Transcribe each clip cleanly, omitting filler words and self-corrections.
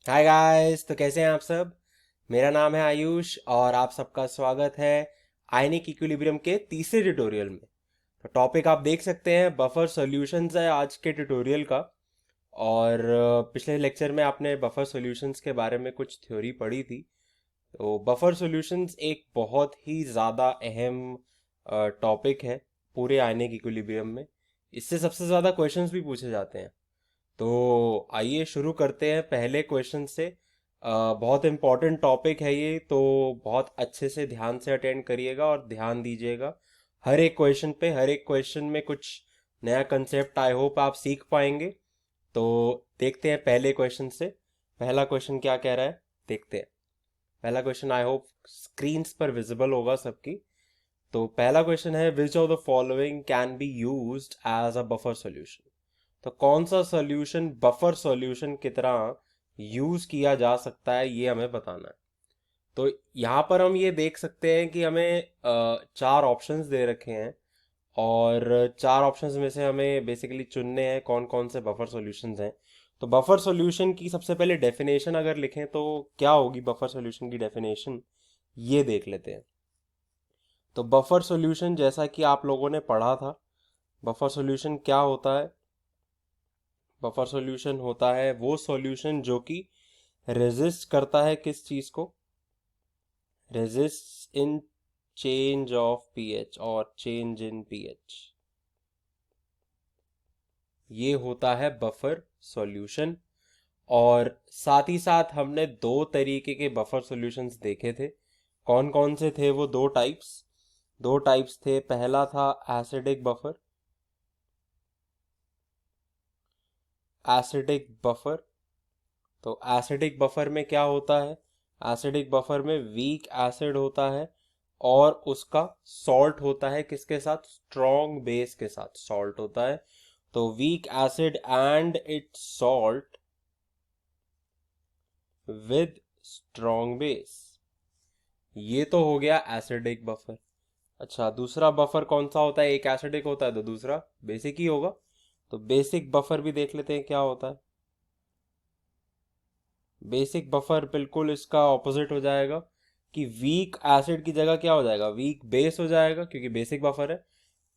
Hi guys, तो कैसे हैं आप सब। मेरा नाम है आयुष और आप सबका स्वागत है आयनिक इक्विलिब्रियम के तीसरे ट्यूटोरियल में। तो टॉपिक आप देख सकते हैं, बफर सॉल्यूशंस है आज के ट्यूटोरियल का। और पिछले लेक्चर में आपने बफर सॉल्यूशंस के बारे में कुछ थ्योरी पढ़ी थी। तो बफर सॉल्यूशंस एक बहुत ही ज़्यादा अहम टॉपिक है पूरे आयनिक इक्विलिब्रियम में। इससे सबसे ज़्यादा क्वेश्चंस भी पूछे जाते हैं। तो आइए शुरू करते हैं पहले क्वेश्चन से। बहुत इम्पोर्टेंट टॉपिक है ये, तो बहुत अच्छे से ध्यान से अटेंड करिएगा और ध्यान दीजिएगा हर एक क्वेश्चन में कुछ नया कंसेप्ट आई होप आप सीख पाएंगे। तो देखते हैं पहले क्वेश्चन से। पहला क्वेश्चन क्या कह रहा है, देखते हैं। पहला क्वेश्चन आई होप स्क्रीन्स पर विजिबल होगा सबकी। तो पहला क्वेश्चन है, which of the following can be used as a buffer solution. तो कौन सा सॉल्यूशन बफर सॉल्यूशन की तरह यूज किया जा सकता है, ये हमें बताना है। तो यहाँ पर हम ये देख सकते हैं कि हमें चार ऑप्शंस दे रखे हैं। और चार ऑप्शंस में से हमें बेसिकली चुनने हैं कौन कौन से बफर सॉल्यूशंस हैं। तो बफर सॉल्यूशन की सबसे पहले डेफिनेशन अगर लिखें तो क्या होगी बफर सॉल्यूशन की डेफिनेशन, ये देख लेते हैं। तो बफर सॉल्यूशन जैसा कि आप लोगों ने पढ़ा था, बफर सॉल्यूशन क्या होता है। बफर सॉल्यूशन होता है वो सॉल्यूशन जो कि रेजिस्ट करता है किस चीज को, resist in change of pH और चेंज इन पीएच। ये होता है बफर सॉल्यूशन। और साथ ही साथ हमने दो तरीके के बफर सॉल्यूशंस देखे थे। कौन कौन से थे वो दो टाइप्स थे। पहला था एसिडिक बफर। एसिडिक बफर, तो एसिडिक बफर में क्या होता है, एसिडिक बफर में वीक एसिड होता है और उसका सॉल्ट होता है किसके साथ, स्ट्रॉन्ग बेस के साथ सॉल्ट होता है। तो weak acid and it's salt with strong base, ये तो हो गया एसिडिक बफर। अच्छा, दूसरा बफर कौन सा होता है, एक एसिडिक होता है तो दूसरा बेसिक ही होगा। तो बेसिक बफर भी देख लेते हैं क्या होता है। बेसिक बफर बिल्कुल इसका ऑपोजिट हो जाएगा कि वीक एसिड की जगह क्या हो जाएगा, वीक बेस हो जाएगा क्योंकि बेसिक बफर है।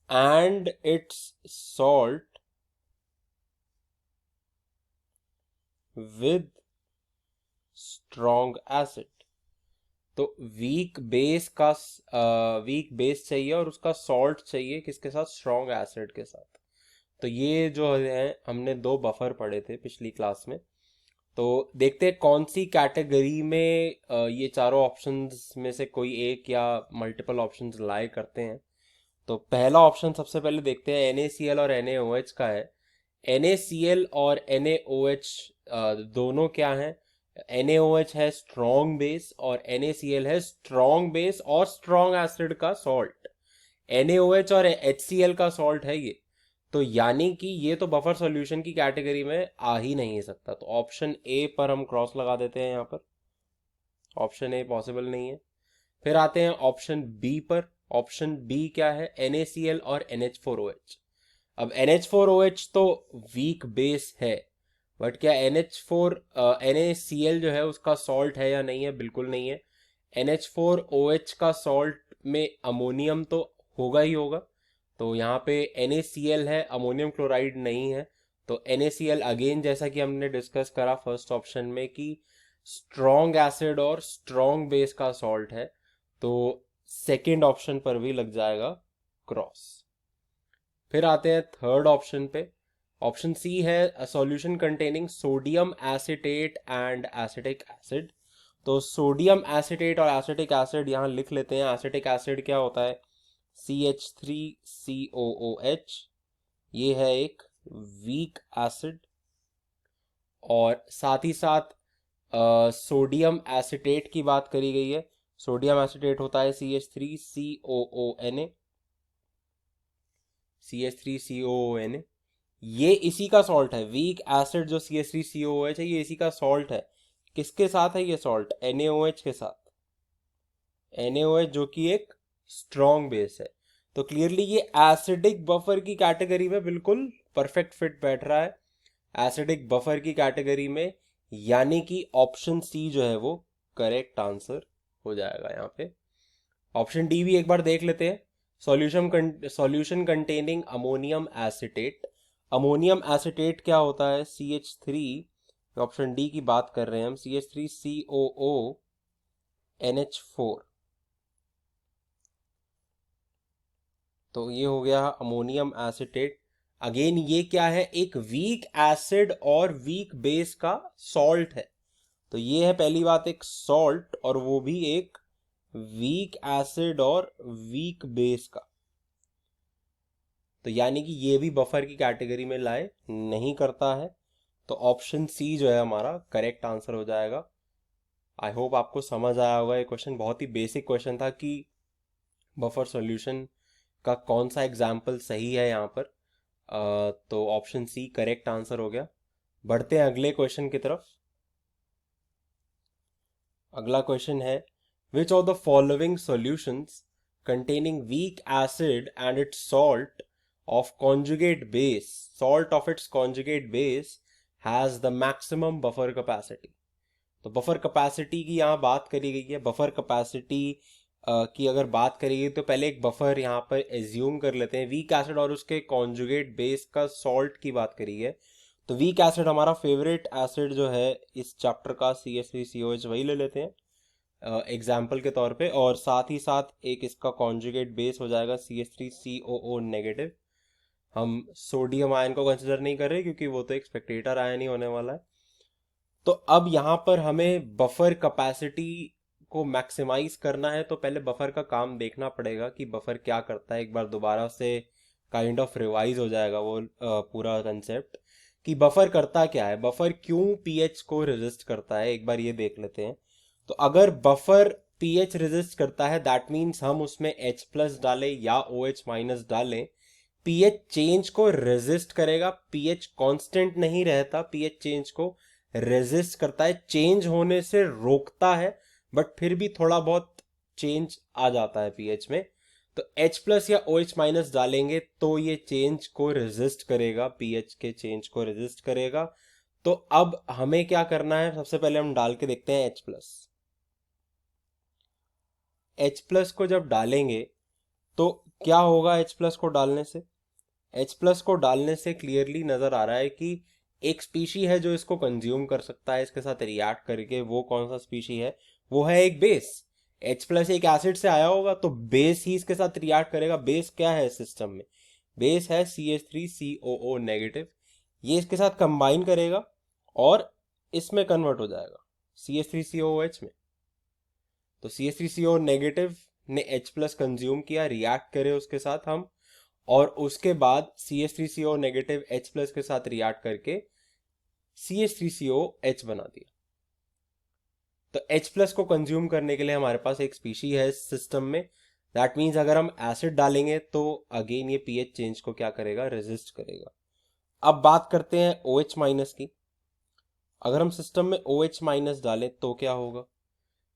And it's salt with strong acid. तो वीक बेस चाहिए और उसका सॉल्ट चाहिए किसके साथ, स्ट्रॉन्ग एसिड के साथ। तो ये जो है हमने दो बफर पढ़े थे पिछली क्लास में। तो देखते हैं कौन सी कैटेगरी में ये चारों ऑप्शंस में से कोई एक या मल्टीपल ऑप्शंस लाई करते हैं। तो पहला ऑप्शन सबसे पहले देखते हैं, NaCl और NaOH का है। NaCl और NaOH दोनों क्या हैं, NaOH है स्ट्रॉन्ग बेस और NaCl है स्ट्रॉन्ग बेस और स्ट्रॉन्ग एसिड का सॉल्ट। NaOH और HCl का सॉल्ट है ये। तो यानी कि ये तो बफर सॉल्यूशन की कैटेगरी में आ ही नहीं सकता। तो ऑप्शन ए पर हम क्रॉस लगा देते हैं यहाँ पर, ऑप्शन ए पॉसिबल नहीं है। फिर आते हैं ऑप्शन बी पर। ऑप्शन बी क्या है, NaCl और NH4OH। अब NH4OH तो वीक बेस है, बट क्या NaCl जो है उसका सॉल्ट है या नहीं है, बिल्कुल नहीं है। NH4OH का सॉल्ट में अमोनियम तो होगा ही होगा। तो यहाँ पे NaCl है, अमोनियम क्लोराइड नहीं है। तो NaCl अगेन जैसा कि हमने डिस्कस करा फर्स्ट ऑप्शन में कि स्ट्रॉन्ग एसिड और स्ट्रॉन्ग बेस का सॉल्ट है। तो सेकेंड ऑप्शन पर भी लग जाएगा क्रॉस। फिर आते हैं थर्ड ऑप्शन पे। ऑप्शन सी है, a solution containing sodium acetate and acetic acid. तो सोडियम एसिटेट और एसिटिक एसिड यहाँ लिख लेते हैं। एसिटिक एसिड क्या होता है, CH3COOH, ये है एक वीक एसिड। और साथ ही साथ सोडियम एसिटेट की बात करी गई है। सोडियम एसिटेट होता है CH3COONA, CH3COONA, ये इसी का सॉल्ट है। वीक एसिड जो CH3COOH है ये इसी का सॉल्ट है। किसके साथ है ये सॉल्ट, NaOH के साथ। NaOH जो कि एक स्ट्रॉन्ग बेस है। तो क्लियरली ये एसिडिक बफर की कैटेगरी में बिल्कुल परफेक्ट फिट बैठ रहा है। एसिडिक बफर की कैटेगरी में यानी कि ऑप्शन सी जो है वो करेक्ट आंसर हो जाएगा यहाँ पे। ऑप्शन डी भी एक बार देख लेते हैं। Solution containing ammonium acetate. Ammonium acetate क्या होता है? CH3। ऑप्शन डी की बात कर रहे हैं हम, CH3COO NH4। तो ये हो गया अमोनियम एसिटेट। अगेन ये क्या है? एक वीक एसिड और वीक बेस का सॉल्ट है। तो ये है पहली बात, एक सॉल्ट, और वो भी एक वीक एसिड और वीक बेस का। तो यानी कि ये भी बफर की कैटेगरी में लाए नहीं करता है। तो ऑप्शन सी जो है हमारा करेक्ट आंसर हो जाएगा। आई होप आपको समझ आया होगा। ये क्वेश्चन बहुत ही बेसिक क्वेश्चन था कि बफर सॉल्यूशन का कौन सा एग्जाम्पल सही है यहाँ पर। तो ऑप्शन सी करेक्ट आंसर हो गया। बढ़ते हैं अगले क्वेश्चन की तरफ। अगला क्वेश्चन है, which of the following solutions containing weak acid and its salt of conjugate base has the maximum buffer capacity। तो बफर कैपेसिटी की यहाँ बात करी गई है। बफर कैपेसिटी की अगर बात करी गई तो पहले एक बफर यहाँ पर एज्यूम कर लेते हैं। वीक एसिड और उसके कॉन्जुगेट बेस का सॉल्ट की बात करी है। तो वीक एसिड हमारा फेवरेट एसिड जो है इस चैप्टर का CH3COH, वही ले लेते हैं एग्जाम्पल के तौर पे। और साथ ही साथ एक इसका कॉन्जुगेट बेस हो जाएगा CH3COO नेगेटिव। हम सोडियम आयन को कंसिडर नहीं कर रहे क्योंकि वो तो एक स्पेक्टेटर आयन ही होने वाला है। तो अब यहाँ पर हमें बफर कैपेसिटी को मैक्सिमाइज करना है। तो पहले बफर का काम देखना पड़ेगा कि बफर क्या करता है। एक बार दोबारा से काइंड ऑफ रिवाइज हो जाएगा वो पूरा कंसेप्ट कि बफर करता क्या है, बफर क्यों पीएच को रेजिस्ट करता है, एक बार ये देख लेते हैं। तो अगर बफर पीएच रेजिस्ट करता है दैट मीन्स हम उसमें H+ डालें या OH- डालें, पीएच चेंज को रेजिस्ट करेगा। पीएच कांस्टेंट नहीं रहता, पीएच चेंज को रेजिस्ट करता है, चेंज होने से रोकता है, बट फिर भी थोड़ा बहुत चेंज आ जाता है पीएच में। तो H+ या OH- डालेंगे तो ये चेंज को रेजिस्ट करेगा, पीएच के चेंज को रेजिस्ट करेगा। तो अब हमें क्या करना है, सबसे पहले हम डाल के देखते हैं H+ को जब डालेंगे तो क्या होगा? H+ को डालने से, H+ को डालने से क्लियरली नजर आ रहा है कि एक स्पीशी है जो इसको कंज्यूम कर सकता है इसके साथ रिएक्ट करके। वो कौन सा स्पीशी है? वो है एक बेस। H+ एक एसिड से आया होगा तो बेस ही इसके साथ रिएक्ट करेगा। बेस क्या है सिस्टम में? बेस है CH3COO नेगेटिव। ये इसके साथ कंबाइन करेगा और इसमें कन्वर्ट हो जाएगा CH3COOH में। तो CH3CO नेगेटिव ने H+ कंज्यूम किया, रिएक्ट करे उसके साथ हम, और उसके बाद CH3CO नेगेटिव H+ के साथ रिएक्ट करके CH3COH बना दिया। तो H+ को कंज्यूम करने के लिए हमारे पास एक स्पीशी है इस सिस्टम में। दैट मीन्स अगर हम एसिड डालेंगे तो अगेन ये पीएच चेंज को क्या करेगा? रेजिस्ट करेगा। अब बात करते हैं OH- की। अगर हम सिस्टम में OH- डालें तो क्या होगा?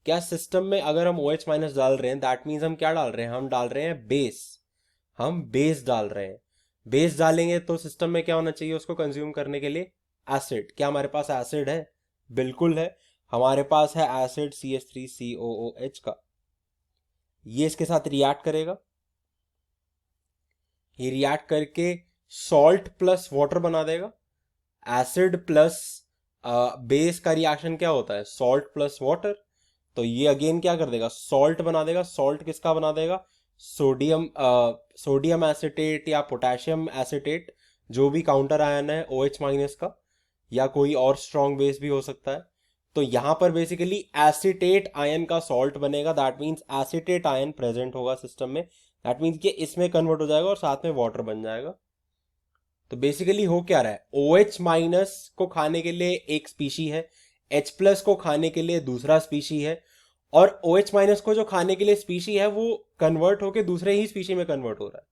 क्या सिस्टम में अगर हम OH- डाल रहे हैं दैट मीन्स हम क्या डाल रहे हैं? हम डाल रहे हैं बेस। हम बेस डाल रहे हैं। बेस डालेंगे तो सिस्टम में क्या होना चाहिए उसको कंज्यूम करने के लिए? एसिड। क्या हमारे पास एसिड है? बिल्कुल है, हमारे पास है एसिड CH3COOH का। ये इसके साथ रिएक्ट करेगा, ये रिएक्ट करके सॉल्ट प्लस वाटर बना देगा। एसिड प्लस बेस का रिएक्शन क्या होता है? Salt plus water. तो ये अगेन क्या कर देगा? सॉल्ट बना देगा। सॉल्ट किसका बना देगा? सोडियम एसिटेट या पोटेशियम एसिटेट, जो भी काउंटर आयन है OH- का, या कोई और स्ट्रॉन्ग बेस भी हो सकता है। तो यहां पर बेसिकली एसिटेट आयन का सॉल्ट बनेगा। That means acetate ion present होगा सिस्टम में। दैट मीन्स कि इसमें कन्वर्ट हो जाएगा और साथ में वाटर बन जाएगा। तो बेसिकली हो क्या रहा है? OH- को खाने के लिए एक स्पीशी है, H+ को खाने के लिए दूसरा स्पीशी है, और OH- को जो खाने के लिए स्पीशी है वो कन्वर्ट होके दूसरे ही स्पीशी में कन्वर्ट हो रहा है।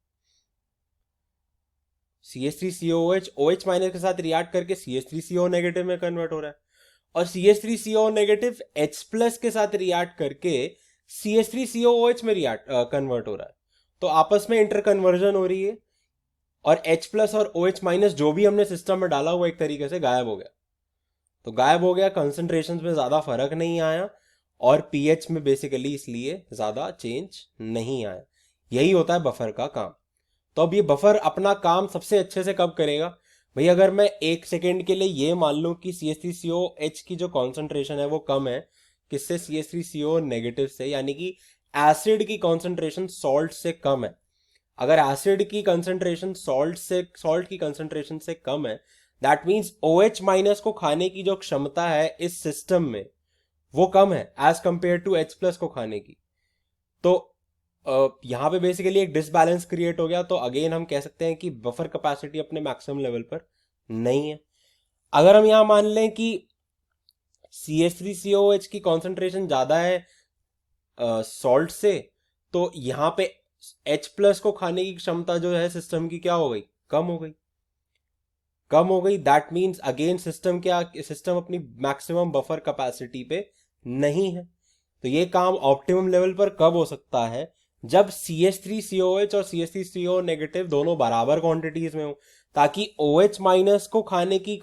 CH3COOH OH- के साथ रिएक्ट करके CH3CO नेगेटिव में कन्वर्ट हो रहा है, और CH3CO नेगेटिव H+ के साथ रिएक्ट करके CH3COOH में रिएक्ट कन्वर्ट हो रहा है। तो आपस में इंटर कन्वर्जन हो रही है, और H+ और OH- जो भी हमने सिस्टम में डाला हुआ एक तरीके से गायब हो गया। तो गायब हो गया, कंसंट्रेशन में ज़्यादा फर्क नहीं आया और पीएच में बेसिकली इसलिए ज़्यादा चेंज नहीं आया। यही होता है बफर का काम। तो अब ये बफर अपना काम सबसे अच्छे से कब करेगा? भाई अगर मैं 1 सेकेंड के लिए ये मान लूँ कि CH3COH की जो कॉन्सेंट्रेशन है वो कम है, किससे? CH3CO नेगेटिव से, यानी कि एसिड की कॉन्सेंट्रेशन सॉल्ट से कम है। अगर एसिड की कंसंट्रेशन सॉल्ट की कंसंट्रेशन से कम है, दैट मीन्स OH माइनस को खाने की जो क्षमता है इस सिस्टम में वो कम है as compared to H plus को खाने की। तो यहाँ पे बेसिकली एक डिसबैलेंस क्रिएट हो गया। तो अगेन हम कह सकते हैं कि बफर कैपेसिटी अपने मैक्सिमम लेवल पर नहीं है। अगर हम यहाँ मान लें कि CH3COH की कॉन्सेंट्रेशन ज्यादा है सॉल्ट से, तो यहाँ पे H प्लस को खाने की क्षमता जो है सिस्टम की क्या हो गई? कम हो गई। कम हो गई, दैट मीन्स अगेन सिस्टम अपनी मैक्सिमम बफर कैपेसिटी पे नहीं है। तो ये काम ऑप्टिमम लेवल पर कब हो सकता है? जब CH3COH और CH3CO नेगेटिव दोनों बराबर क्वांटिटीज में हो, ताकि OH माइनस को खाने की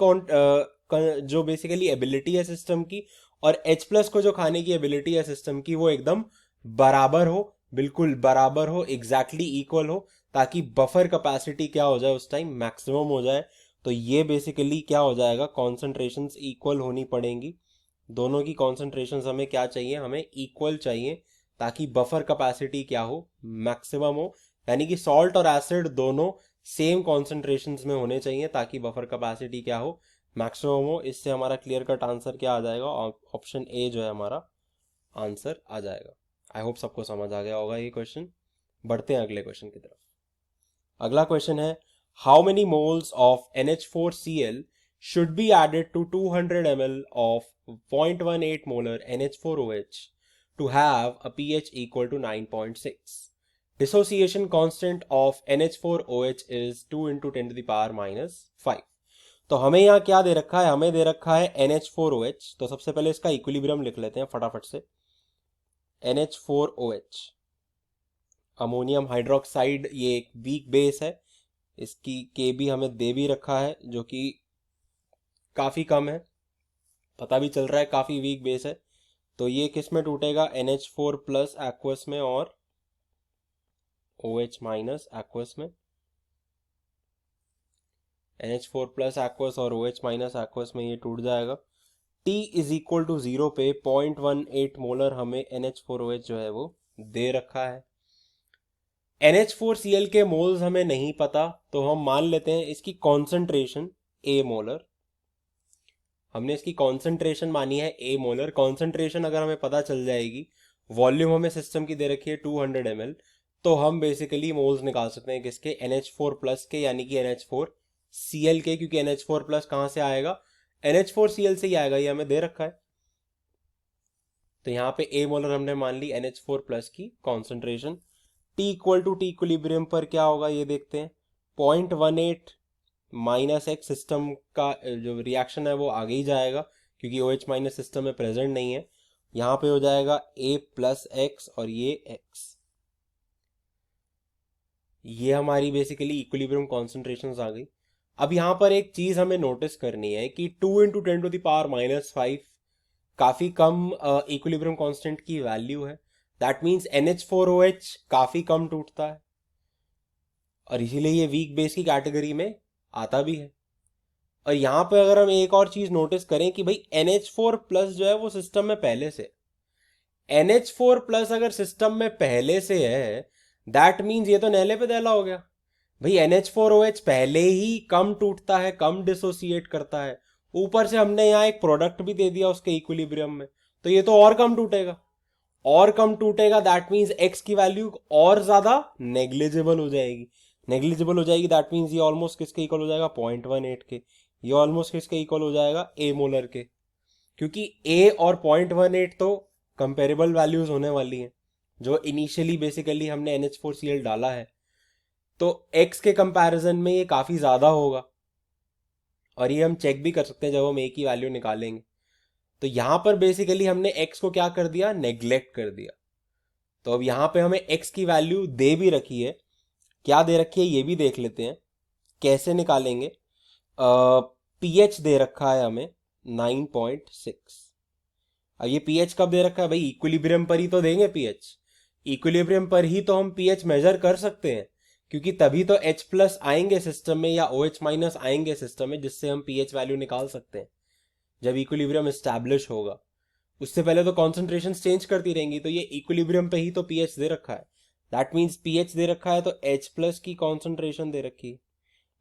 जो बेसिकली एबिलिटी है सिस्टम की और H प्लस को जो खाने की एबिलिटी है सिस्टम की वो एकदम बराबर हो, बिल्कुल बराबर हो, एग्जैक्टली इक्वल हो, ताकि बफर कैपेसिटी क्या हो जाए उस टाइम? मैक्सिमम हो जाए। तो ये बेसिकली क्या हो जाएगा? कॉन्सेंट्रेशंस इक्वल होनी पड़ेंगी। दोनों की कॉन्सेंट्रेशंस हमें क्या चाहिए? हमें इक्वल चाहिए, ताकि बफर कैपेसिटी क्या हो? मैक्सिमम हो। यानी कि सॉल्ट और एसिड दोनों सेम कॉन्सेंट्रेशंस में होने चाहिए ताकि बफर कैपेसिटी क्या हो? मैक्सिमम हो। इससे हमारा क्लियर कट आंसर क्या आ जाएगा? ऑप्शन ए जो है हमारा आंसर आ जाएगा। आई होप सबको समझ आ गया होगा ये क्वेश्चन। बढ़ते हैं अगले क्वेश्चन की तरफ। अगला क्वेश्चन है, how many moles of NH4Cl should be added to 200 ml of 0.18 molar NH4OH to have a pH equal to 9.6? Dissociation constant of NH4OH is 2 into 10 to the power minus 5. तो हमें यहाँ क्या दे रखा है? हमें दे रखा है NH4OH। तो सबसे पहले इसका इक्विलिब्रियम लिख लेते हैं फटाफट से। NH4OH अमोनियम हाइड्रोक्साइड, ये एक वीक बेस है, इसकी के भी हमें दे भी रखा है जो कि काफ़ी कम है, पता भी चल रहा है काफ़ी वीक बेस है। तो ये किस में टूटेगा? NH4 प्लस एक्वस में और OH माइनस एक्वस में। NH4 प्लस एक्वस और OH माइनस एक्वस में ये टूट जाएगा। T इज इक्वल टू 0 पे 0.18 मोलर हमें NH4OH जो है वो दे रखा है। NH4Cl के मोल्स हमें नहीं पता, तो हम मान लेते हैं इसकी कॉन्सेंट्रेशन A मोलर। हमने इसकी कॉन्सेंट्रेशन मानी है A मोलर। कॉन्सेंट्रेशन अगर हमें पता चल जाएगी, वॉल्यूम हमें सिस्टम की दे रखी है 200 ml, तो हम बेसिकली मोल्स निकाल सकते हैं किसके? NH4 प्लस के, यानी कि NH4Cl के, क्योंकि NH4 प्लस कहाँ से आएगा? NH4Cl से ही आएगा, ये हमें दे रखा है। तो यहाँ पे A मोलर हमने मान ली NH4 प्लस की concentration. T equal to T equilibrium पर क्या होगा ये देखते हैं। 0.18 माइनस एक्स, सिस्टम का जो रिएक्शन है वो आगे ही जाएगा क्योंकि OH माइनस सिस्टम में प्रेजेंट नहीं है। यहाँ पे हो जाएगा A प्लस एक्स और ये x। ये हमारी बेसिकली इक्विलिब्रियम कॉन्सेंट्रेशन आ गई। अब यहाँ पर एक चीज हमें नोटिस करनी है कि 2 into 10 to the power minus 5 काफी कम इक्विलिब्रियम कांस्टेंट की वैल्यू है। दैट मीन्स NH4OH काफी कम टूटता है और इसीलिए ये वीक बेस की कैटेगरी में आता भी है। और यहाँ पे अगर हम एक और चीज नोटिस करें कि भाई NH4 प्लस जो है वो सिस्टम में पहले से, NH4 प्लस अगर सिस्टम में पहले से है, दैट मीन्स ये तो नहले पे दहला हो गया। भाई NH4OH पहले ही कम टूटता है, कम डिसोसिएट करता है, ऊपर से हमने यहाँ एक प्रोडक्ट भी दे दिया उसके इक्विलिब्रियम में, तो ये तो और कम टूटेगा। और कम टूटेगा दैट मीन्स एक्स की वैल्यू और ज्यादा नेग्लिजिबल हो जाएगी। नेग्लिजिबल हो जाएगी दैट मीन्स ये ऑलमोस्ट किसके इक्वल हो जाएगा? 0.18 के। ये ऑलमोस्ट किसके इक्वल हो जाएगा? ए मोलर के, क्योंकि ए और 0.18 तो कंपेरेबल वैल्यूज होने वाली हैं जो इनिशियली बेसिकली हमने NH4Cl डाला है। तो एक्स के कंपैरिजन में ये काफी ज्यादा होगा और ये हम चेक भी कर सकते हैं जब हम ए की वैल्यू निकालेंगे। तो यहां पर बेसिकली हमने x को क्या कर दिया? नेग्लेक्ट कर दिया। तो अब यहां पे हमें x की वैल्यू दे भी रखी है, क्या दे रखी है ये भी देख लेते हैं। कैसे निकालेंगे? pH दे रखा है हमें 9.6। अब ये pH कब दे रखा है भाई? इक्विलिब्रियम पर ही तो देंगे pH। इक्विलिब्रियम पर ही तो हम pH मेजर कर सकते हैं, क्योंकि तभी तो H प्लस आएंगे सिस्टम में या OH माइनस आएंगे सिस्टम में, जिससे हम pH वैल्यू निकाल सकते हैं जब इक्विलिब्रियम एस्टैब्लिश होगा। उससे पहले तो कॉन्सेंट्रेशन चेंज करती रहेंगी, तो ये इक्विलिब्रियम पे ही तो pH दे रखा है। दैट मीन्स pH दे रखा है तो H प्लस की कॉन्सेंट्रेशन दे रखी है।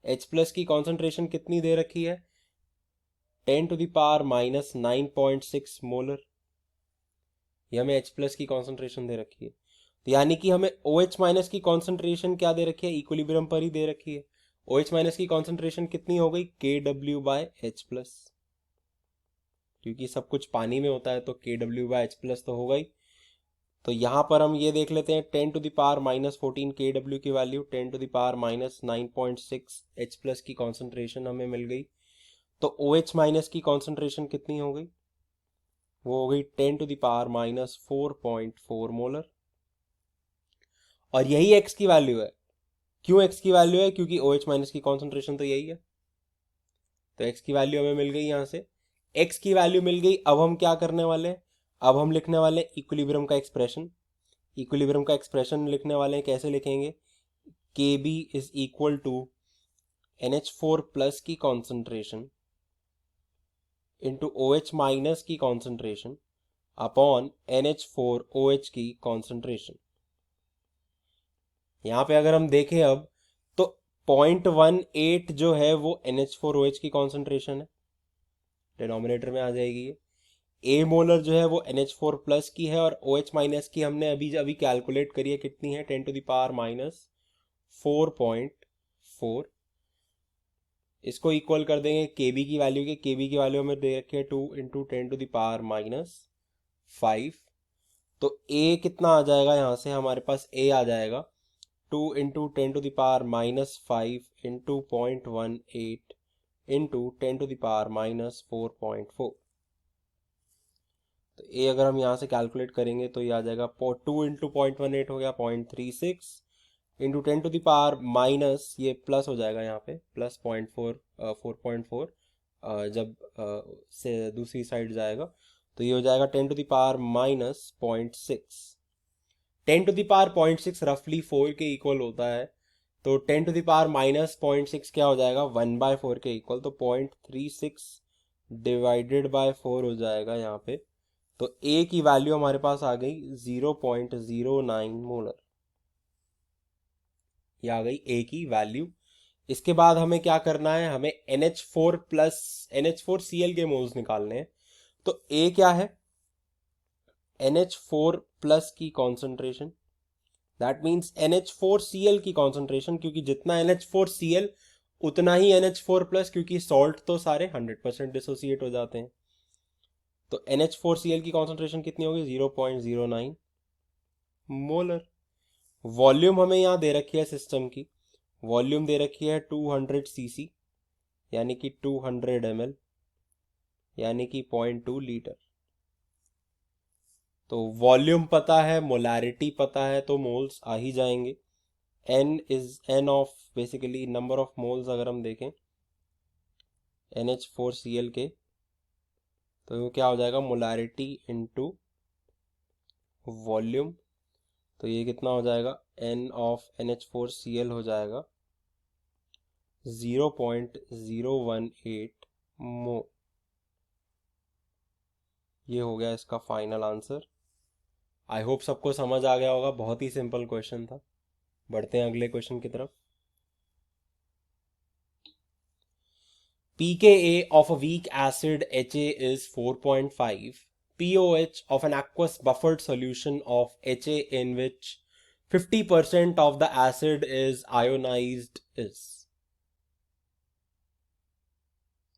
H प्लस की कॉन्सेंट्रेशन कितनी दे रखी है? 10⁻⁻⁹ मोलर। ये हमें H प्लस की कॉन्सेंट्रेशन दे रखी है। तो यानी कि हमें OH माइनस की कॉन्सेंट्रेशन क्या दे रखी है? इक्विलिब्रियम पर ही दे रखी है। OH माइनस की कॉन्सेंट्रेशन कितनी हो गई? KW/H प्लस, क्योंकि सब कुछ पानी में होता है तो KW/H प्लस तो होगा ही। तो यहाँ पर हम ये देख लेते हैं 10⁻⁻14 KW की वैल्यू, 10⁻⁹ 9.6 H प्लस की कॉन्सेंट्रेशन हमें मिल गई। तो OH माइनस की कॉन्सेंट्रेशन कितनी हो गई? वो हो गई 10⁻⁴.4 मोलर। और यही X की वैल्यू है। क्यों X की वैल्यू है? क्योंकि OH माइनस की कॉन्सेंट्रेशन तो यही है। तो X की वैल्यू हमें मिल गई। यहाँ से X की वैल्यू मिल गई। अब हम क्या करने वाले हैं? अब हम लिखने वाले हैं इक्विलिब्रियम का एक्सप्रेशन। इक्विलिब्रियम का एक्सप्रेशन लिखने वाले हैं। कैसे लिखेंगे? KB is equal to NH4 plus की कॉन्सेंट्रेशन इंटू OH माइनस की कॉन्सेंट्रेशन अपॉन NH4OH की कॉन्सेंट्रेशन। यहाँ पे अगर हम देखें अब तो 0.18 जो है वो NH4OH की कॉन्सेंट्रेशन है, डिनोमिनेटर में आ जाएगी ये। ए मोलर जो है वो NH4 प्लस की है और OH माइनस की हमने अभी अभी कैलकुलेट करी है, कितनी है? 10⁻⁴.4। इसको इक्वल कर देंगे KB की वैल्यू के। KB की वैल्यू हमें दे रखी है 2 इंटू 10⁻⁵। तो A कितना आ जाएगा? यहाँ से हमारे पास A आ जाएगा 2 इंटू 10⁻⁵ इंटू 0.18 इंटू 10⁻⁴.4। तो A अगर हम यहाँ से कैलकुलेट करेंगे तो ये आ जाएगा 2 इंटू 0.18 हो गया 0.36 इंटू 10⁻⁻, ये प्लस हो जाएगा यहाँ पे, प्लस 4.4 जब से दूसरी साइड जाएगा तो ये हो जाएगा 10⁻⁻.6। 10⁻⁻.6 रफली 4 के इक्वल होता है। तो 10⁻⁻.6 क्या हो जाएगा? 1/4 के इक्वल। तो 0.36 डिवाइडेड बाय 4 हो जाएगा यहाँ पे। तो A की वैल्यू हमारे पास आ गई 0.09 मोलर। ये आ गई A की वैल्यू। इसके बाद हमें क्या करना है? हमें NH4 प्लस NH4Cl के मोल्स निकालने हैं। तो A क्या है? NH4 प्लस की कॉन्सेंट्रेशन, दैट मीन्स NH4Cl की कॉन्सेंट्रेशन, क्योंकि जितना NH4Cl उतना ही NH4 प्लस, क्योंकि सॉल्ट तो सारे 100% डिसोसिएट हो जाते हैं। तो NH4Cl की कॉन्सेंट्रेशन कितनी होगी? 0.09 मोलर। वॉल्यूम हमें यहाँ दे रखी है सिस्टम की। वॉल्यूम दे रखी है 200 cc, यानी कि 200 ml, यानी कि 0.2 लीटर। तो वॉल्यूम पता है, मोलैरिटी पता है, तो मोल्स आ ही जाएंगे। N of basically number of moles अगर हम देखें NH4Cl के, तो वो क्या हो जाएगा? Molarity into volume. तो ये कितना हो जाएगा? N ऑफ NH4Cl हो जाएगा 0.018 मोल। ये हो गया इसका फाइनल आंसर। आई होप सबको समझ आ गया होगा। बहुत ही सिंपल क्वेश्चन था। बढ़ते हैं अगले क्वेश्चन की तरफ। pKa of a weak acid Ha is 4.5. pOH of an aqueous buffered solution of Ha in which 50% of the acid is ionized is।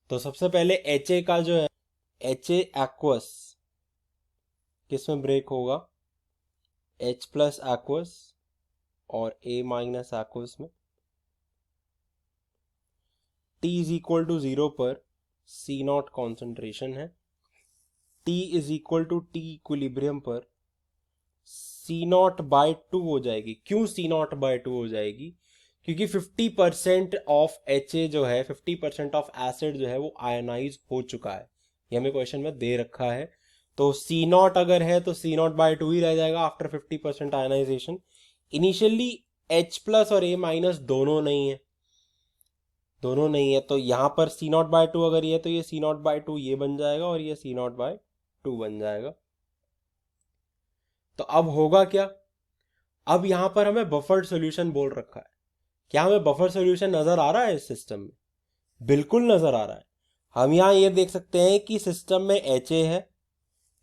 तो सबसे पहले Ha का जो है, Ha aqueous किस में ब्रेक होगा? H प्लस aqueous और A माइनस aqueous में। T इज इक्वल टू 0 पर C0 कॉन्सेंट्रेशन है। T is equal to T equilibrium पर C0/2 हो जाएगी। क्यों C0/2 हो जाएगी? क्योंकि 50% ऑफ HA जो है, 50% ऑफ एसिड जो है वो आयनाइज हो चुका है ये हमें क्वेश्चन में दे रखा है। तो सी नॉट अगर है तो सी नॉट बाय टू ही रह जाएगा after 50% ionisation. Initially H plus और A माइनस दोनों नहीं है, दोनों नहीं है, तो यहाँ पर सी नॉट बाय टू अगर ये है तो ये सी नॉट बाय टू ये बन जाएगा और ये सी नॉट बाय टू बन जाएगा। तो अब होगा क्या, अब यहां पर हमें बफर्ड सॉल्यूशन बोल रखा है। क्या हमें बफर सॉल्यूशन नजर आ रहा है इस सिस्टम में? बिल्कुल नजर आ रहा है। हम यहां ये देख सकते हैं कि सिस्टम में HA है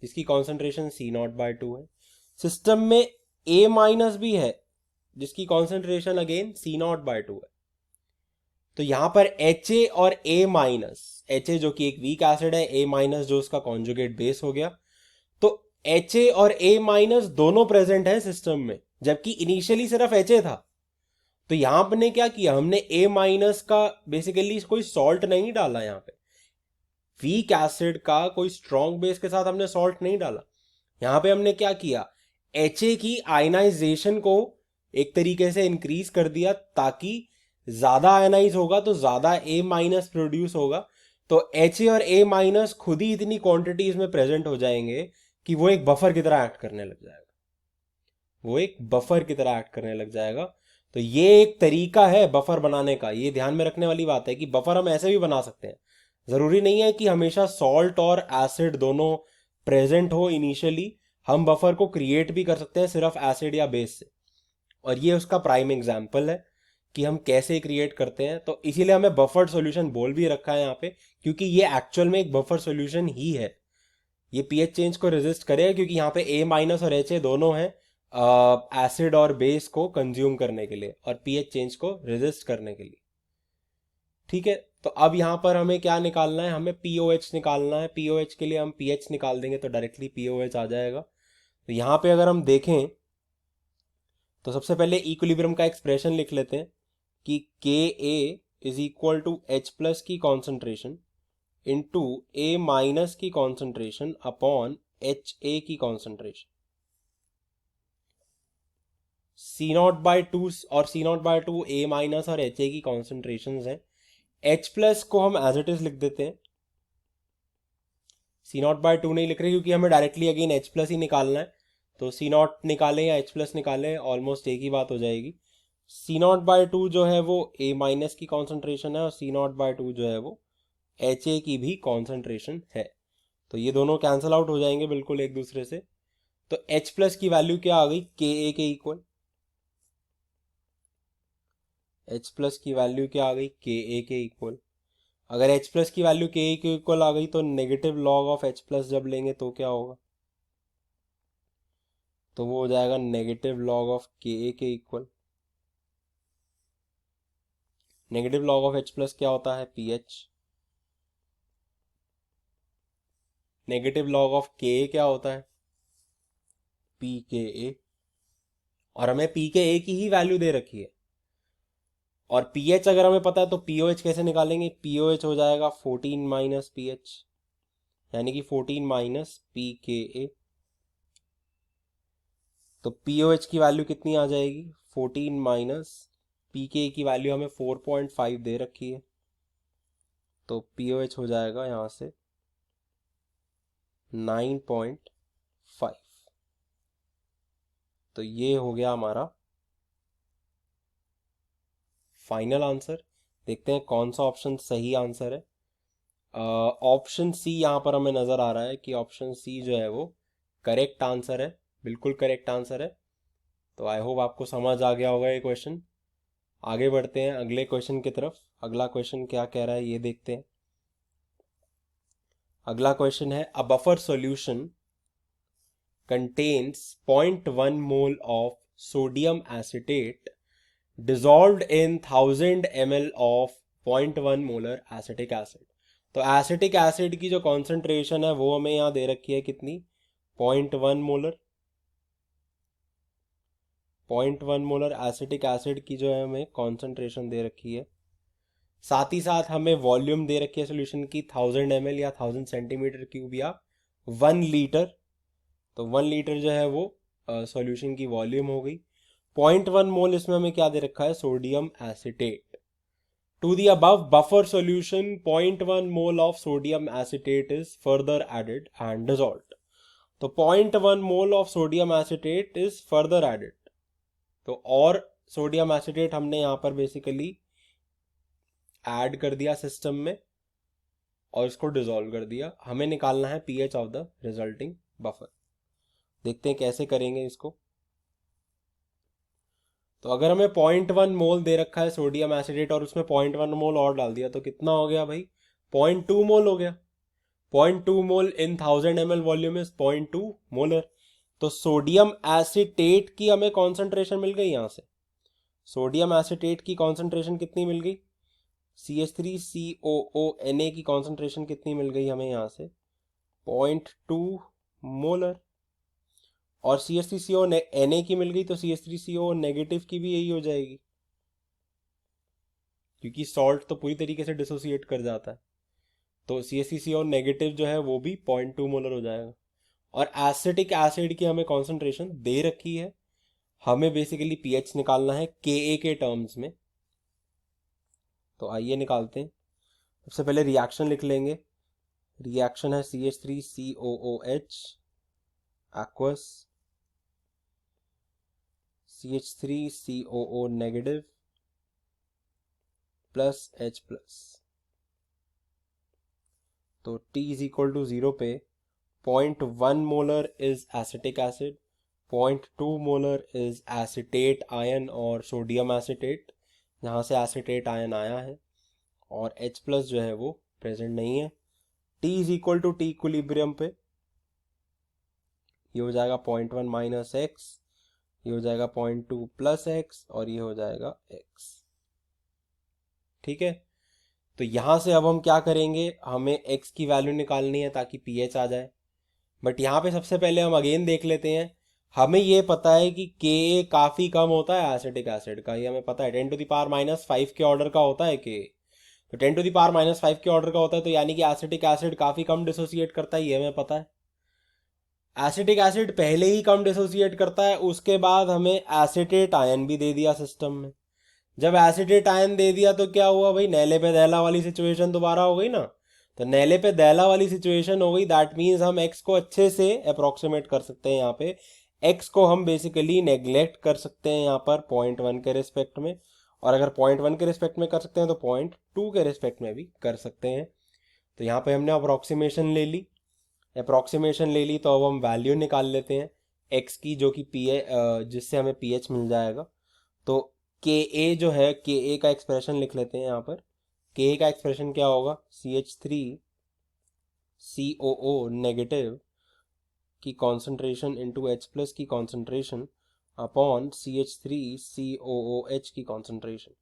जिसकी concentration C not by two है, सिस्टम में A माइनस भी है जिसकी concentration again C not by two है। तो यहां पर HA और A माइनस, HA जो कि एक वीक एसिड है, A माइनस जो उसका कॉन्जुगेट बेस हो गया, तो HA और A माइनस दोनों प्रेजेंट है सिस्टम में, जबकि इनिशियली सिर्फ HA था। तो यहां पर ने क्या किया, हमने A माइनस का बेसिकली कोई सॉल्ट नहीं डाला, यहां पे वीक एसिड का कोई स्ट्रॉन्ग बेस के साथ हमने सॉल्ट नहीं डाला। यहां पे हमने क्या किया, HA की आयनाइजेशन को एक तरीके से इंक्रीज कर दिया ताकि ज्यादा आयनाइज होगा तो ज्यादा A माइनस प्रोड्यूस होगा। तो HA और A माइनस खुद ही इतनी क्वांटिटीज में प्रेजेंट हो जाएंगे कि वो एक बफर की तरह एक्ट करने लग जाएगा, वो एक बफर की तरह एक्ट करने लग जाएगा। तो ये एक तरीका है बफर बनाने का, ये ध्यान में रखने वाली बात है कि बफर हम ऐसे भी बना सकते हैं। जरूरी नहीं है कि हमेशा सॉल्ट और एसिड दोनों प्रेजेंट हो इनिशियली, हम बफर को क्रिएट भी कर सकते हैं सिर्फ एसिड या बेस से। और ये उसका प्राइम एग्जाम्पल है कि हम कैसे क्रिएट करते हैं। तो इसीलिए हमें बफर्ड सॉल्यूशन बोल भी रखा है यहाँ पे, क्योंकि ये एक्चुअल में एक बफर सॉल्यूशन ही है। ये पीएच चेंज को रेजिस्ट करेगा क्योंकि यहाँ पे A माइनस और HA दोनों हैं एसिड और बेस को कंज्यूम करने के लिए और पीएच चेंज को रेजिस्ट करने के लिए। ठीक है, तो अब यहाँ पर हमें क्या निकालना है, हमें POH निकालना है। POH के लिए हम pH निकाल देंगे तो डायरेक्टली POH आ जाएगा। तो यहाँ पे अगर हम देखें तो सबसे पहले इक्विलिब्रियम का एक्सप्रेशन लिख लेते हैं कि Ka is equal to H plus की कॉन्सेंट्रेशन इंटू A माइनस की कॉन्सेंट्रेशन अपॉन HA की concentration. C not by two और C not by two A minus और HA की कॉन्सेंट्रेशन हैं। H प्लस को हम एज इट इज लिख देते हैं, सी नॉट बाय टू नहीं लिख रहे क्योंकि हमें डायरेक्टली अगेन H प्लस ही निकालना है। तो सी नॉट निकालें या H प्लस निकालें ऑलमोस्ट एक ही बात हो जाएगी। सी नॉट बाय टू जो है वो A माइनस की कॉन्सेंट्रेशन है और सी नॉट बाय टू जो है वो HA की भी कॉन्सेंट्रेशन है। तो ये दोनों कैंसिल आउट हो जाएंगे बिल्कुल एक दूसरे से। तो H प्लस की वैल्यू क्या आ गई, Ka के इक्वल। H प्लस की वैल्यू क्या आ गई, Ka के इक्वल। अगर H प्लस की वैल्यू Ka के इक्वल आ गई तो negative log of H plus जब लेंगे तो क्या होगा, तो वो हो जाएगा नेगेटिव लॉग ऑफ Ka के equal. Negative log of H plus क्या होता है, PH। Negative log of Ka क्या होता है, pKa। और हमें pKa की ही वैल्यू दे रखी है और pH अगर हमें पता है तो POH कैसे निकालेंगे, POH हो जाएगा 14 माइनस PH, यानी कि 14 माइनस pKa। तो POH की वैल्यू कितनी आ जाएगी, 14 माइनस pKa की वैल्यू हमें 4.5 दे रखी है, तो POH हो जाएगा यहाँ से 9.5। तो ये हो गया हमारा फाइनल आंसर। देखते हैं कौन सा ऑप्शन सही आंसर है। ऑप्शन सी यहाँ पर हमें नज़र आ रहा है कि ऑप्शन सी जो है वो करेक्ट आंसर है, बिल्कुल करेक्ट आंसर है। तो आई होप आपको समझ आ गया होगा ये क्वेश्चन। आगे बढ़ते हैं अगले क्वेश्चन की तरफ। अगला क्वेश्चन क्या कह रहा है ये देखते हैं। अगला क्वेश्चन है, अ buffer solution contains 0.1 mole of sodium acetate dissolved in 1000 ml of 0.1 molar acetic acid। तो एसिटिक एसिड की जो कॉन्सेंट्रेशन है वो हमें यहाँ दे रखी है कितनी, 0.1 मोलर। 0.1 मोलर एसिटिक एसिड की जो है हमें कॉन्सेंट्रेशन दे रखी है। साथ ही साथ हमें वॉल्यूम दे रखी है सोल्यूशन की 1000 ml या 1000 सेंटीमीटर क्यूब या 1 लीटर। तो 1 लीटर जो है वो सॉल्यूशन की वॉल्यूम हो गई। 0.1 मोल इसमें हमें क्या दे रखा है, sodium acetate. To the above buffer solution, 0.1 mole of sodium acetate is further added and dissolved. तो 0.1 mole of sodium acetate is further added. तो और सोडियम एसिटेट हमने यहाँ पर बेसिकली ऐड कर दिया सिस्टम में और इसको डिसॉल्व कर दिया. हमें निकालना है pH of the resulting buffer. देखते हैं कैसे करेंगे इसको. तो अगर हमें 0.1 मोल दे रखा है सोडियम एसिडेट और उसमें 0.1 मोल और डाल दिया तो कितना हो गया भाई? 0.2 मोल हो गया. 0.2 मोल इन 1000 ml वॉल्यूम इज 0.2 मोलर. तो सोडियम एसिटेट की हमें कॉन्सेंट्रेशन मिल गई. यहां से सोडियम एसिटेट की कॉन्सेंट्रेशन कितनी मिल गई? CH3COONA की कॉन्सेंट्रेशन कितनी मिल गई हमें यहां से? 0.2 मोलर. और CH3CONA की मिल गई तो CH3CO नेगेटिव की भी यही हो जाएगी, क्योंकि सॉल्ट तो पूरी तरीके से डिसोसिएट कर जाता है. तो CH3CO नेगेटिव जो है वो भी 0.2 मोलर हो जाएगा. और एसिटिक एसिड की हमें कॉन्सेंट्रेशन दे रखी है. हमें बेसिकली पीएच निकालना है Ka के टर्म्स में. तो आइए निकालते हैं. सबसे पहले रिएक्शन लिख लेंगे. रिएक्शन है CH3COOH aqueous, CH3COO negative plus H plus. तो T इज इक्वल टू 0 पे 0.1 molar is acetic acid, 0.2 molar is acetate ion और सोडियम एसिटेट, जहाँ से एसिटेट आयन आया है, और H प्लस जो है वो प्रेजेंट नहीं है. T is equal to T equilibrium पे ये हो जाएगा 0.1 माइनस एक्स, ये हो जाएगा 0.2 प्लस एक्स और ये हो जाएगा x. ठीक है. तो यहां से अब हम क्या करेंगे, हमें x की वैल्यू निकालनी है ताकि pH आ जाए. बट यहाँ पे सबसे पहले हम अगेन देख लेते हैं. हमें ये पता है कि Ka काफ़ी कम होता है एसिटिक एसिड का. ये हमें पता है 10⁻⁵ के ऑर्डर का होता है Ka. तो 10⁻⁵ के ऑर्डर का होता है, तो यानी कि एसिटिक एसिड काफ़ी कम डिसोसिएट करता है, ये हमें पता है. एसिटिक एसिड पहले ही कम डिसोसिएट करता है, उसके बाद हमें एसिटेट आयन भी दे दिया सिस्टम में. जब एसिटेट आयन दे दिया तो क्या हुआ भाई? नैले पे दहला वाली सिचुएशन दोबारा हो गई ना. तो नैले पे दहला वाली सिचुएशन हो गई. दैट मीन्स हम एक्स को अच्छे से अप्रोक्सीमेट कर सकते हैं. यहाँ पे एक्स को हम बेसिकली नेग्लेक्ट कर सकते हैं यहाँ पर 0.1 के रिस्पेक्ट में, और अगर 0.1 के रिस्पेक्ट में कर सकते हैं तो 0.2 के रिस्पेक्ट में भी कर सकते हैं. तो यहाँ पे हमने अप्रोक्सीमेशन ले ली. तो अब हम वैल्यू निकाल लेते हैं एक्स की, जो कि जिससे हमें पीएच मिल जाएगा. तो Ka जो है, Ka का एक्सप्रेशन लिख लेते हैं यहाँ पर. Ka का एक्सप्रेशन क्या होगा? CH3COO नेगेटिव की कॉन्सेंट्रेशन इंटू H प्लस की कॉन्सेंट्रेशन अपॉन CH3COOH की कॉन्सेंट्रेशन.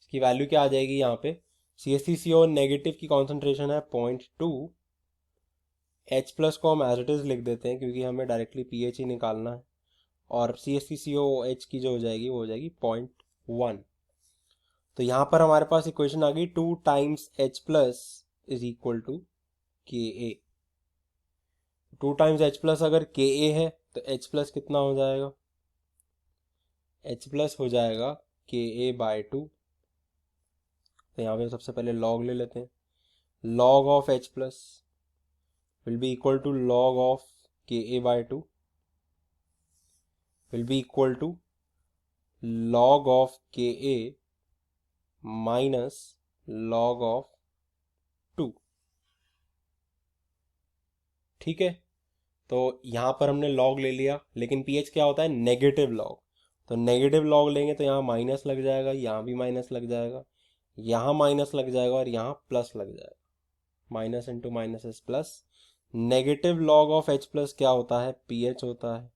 इसकी वैल्यू क्या आ जाएगी यहाँ पे? CH3CO नेगेटिव की कॉन्सेंट्रेशन है 0.2. H प्लस को हम एज इट इज लिख देते हैं क्योंकि हमें डायरेक्टली पीएच ही निकालना है. और CH3COOH की जो हो जाएगी वो हो जाएगी 0.1. तो यहाँ पर हमारे पास इक्वेशन आ गई 2 times H plus is equal to Ka. 2 times H plus अगर Ka है तो H प्लस कितना हो जाएगा? H प्लस हो जाएगा Ka/2. तो यहाँ पे सबसे पहले लॉग ले लेते हैं. Log of H plus will be equal to log of Ka/2 will be equal to log of Ka minus log of 2. ठीक है. तो यहाँ पर हमने log ले लिया, लेकिन pH क्या होता है? Negative log. तो नेगेटिव लॉग लेंगे तो यहाँ माइनस लग जाएगा, यहाँ भी माइनस लग जाएगा, यहाँ माइनस लग जाएगा और यहाँ प्लस लग जाएगा. Minus into minus is plus. Negative log of H plus क्या होता है? pH होता है.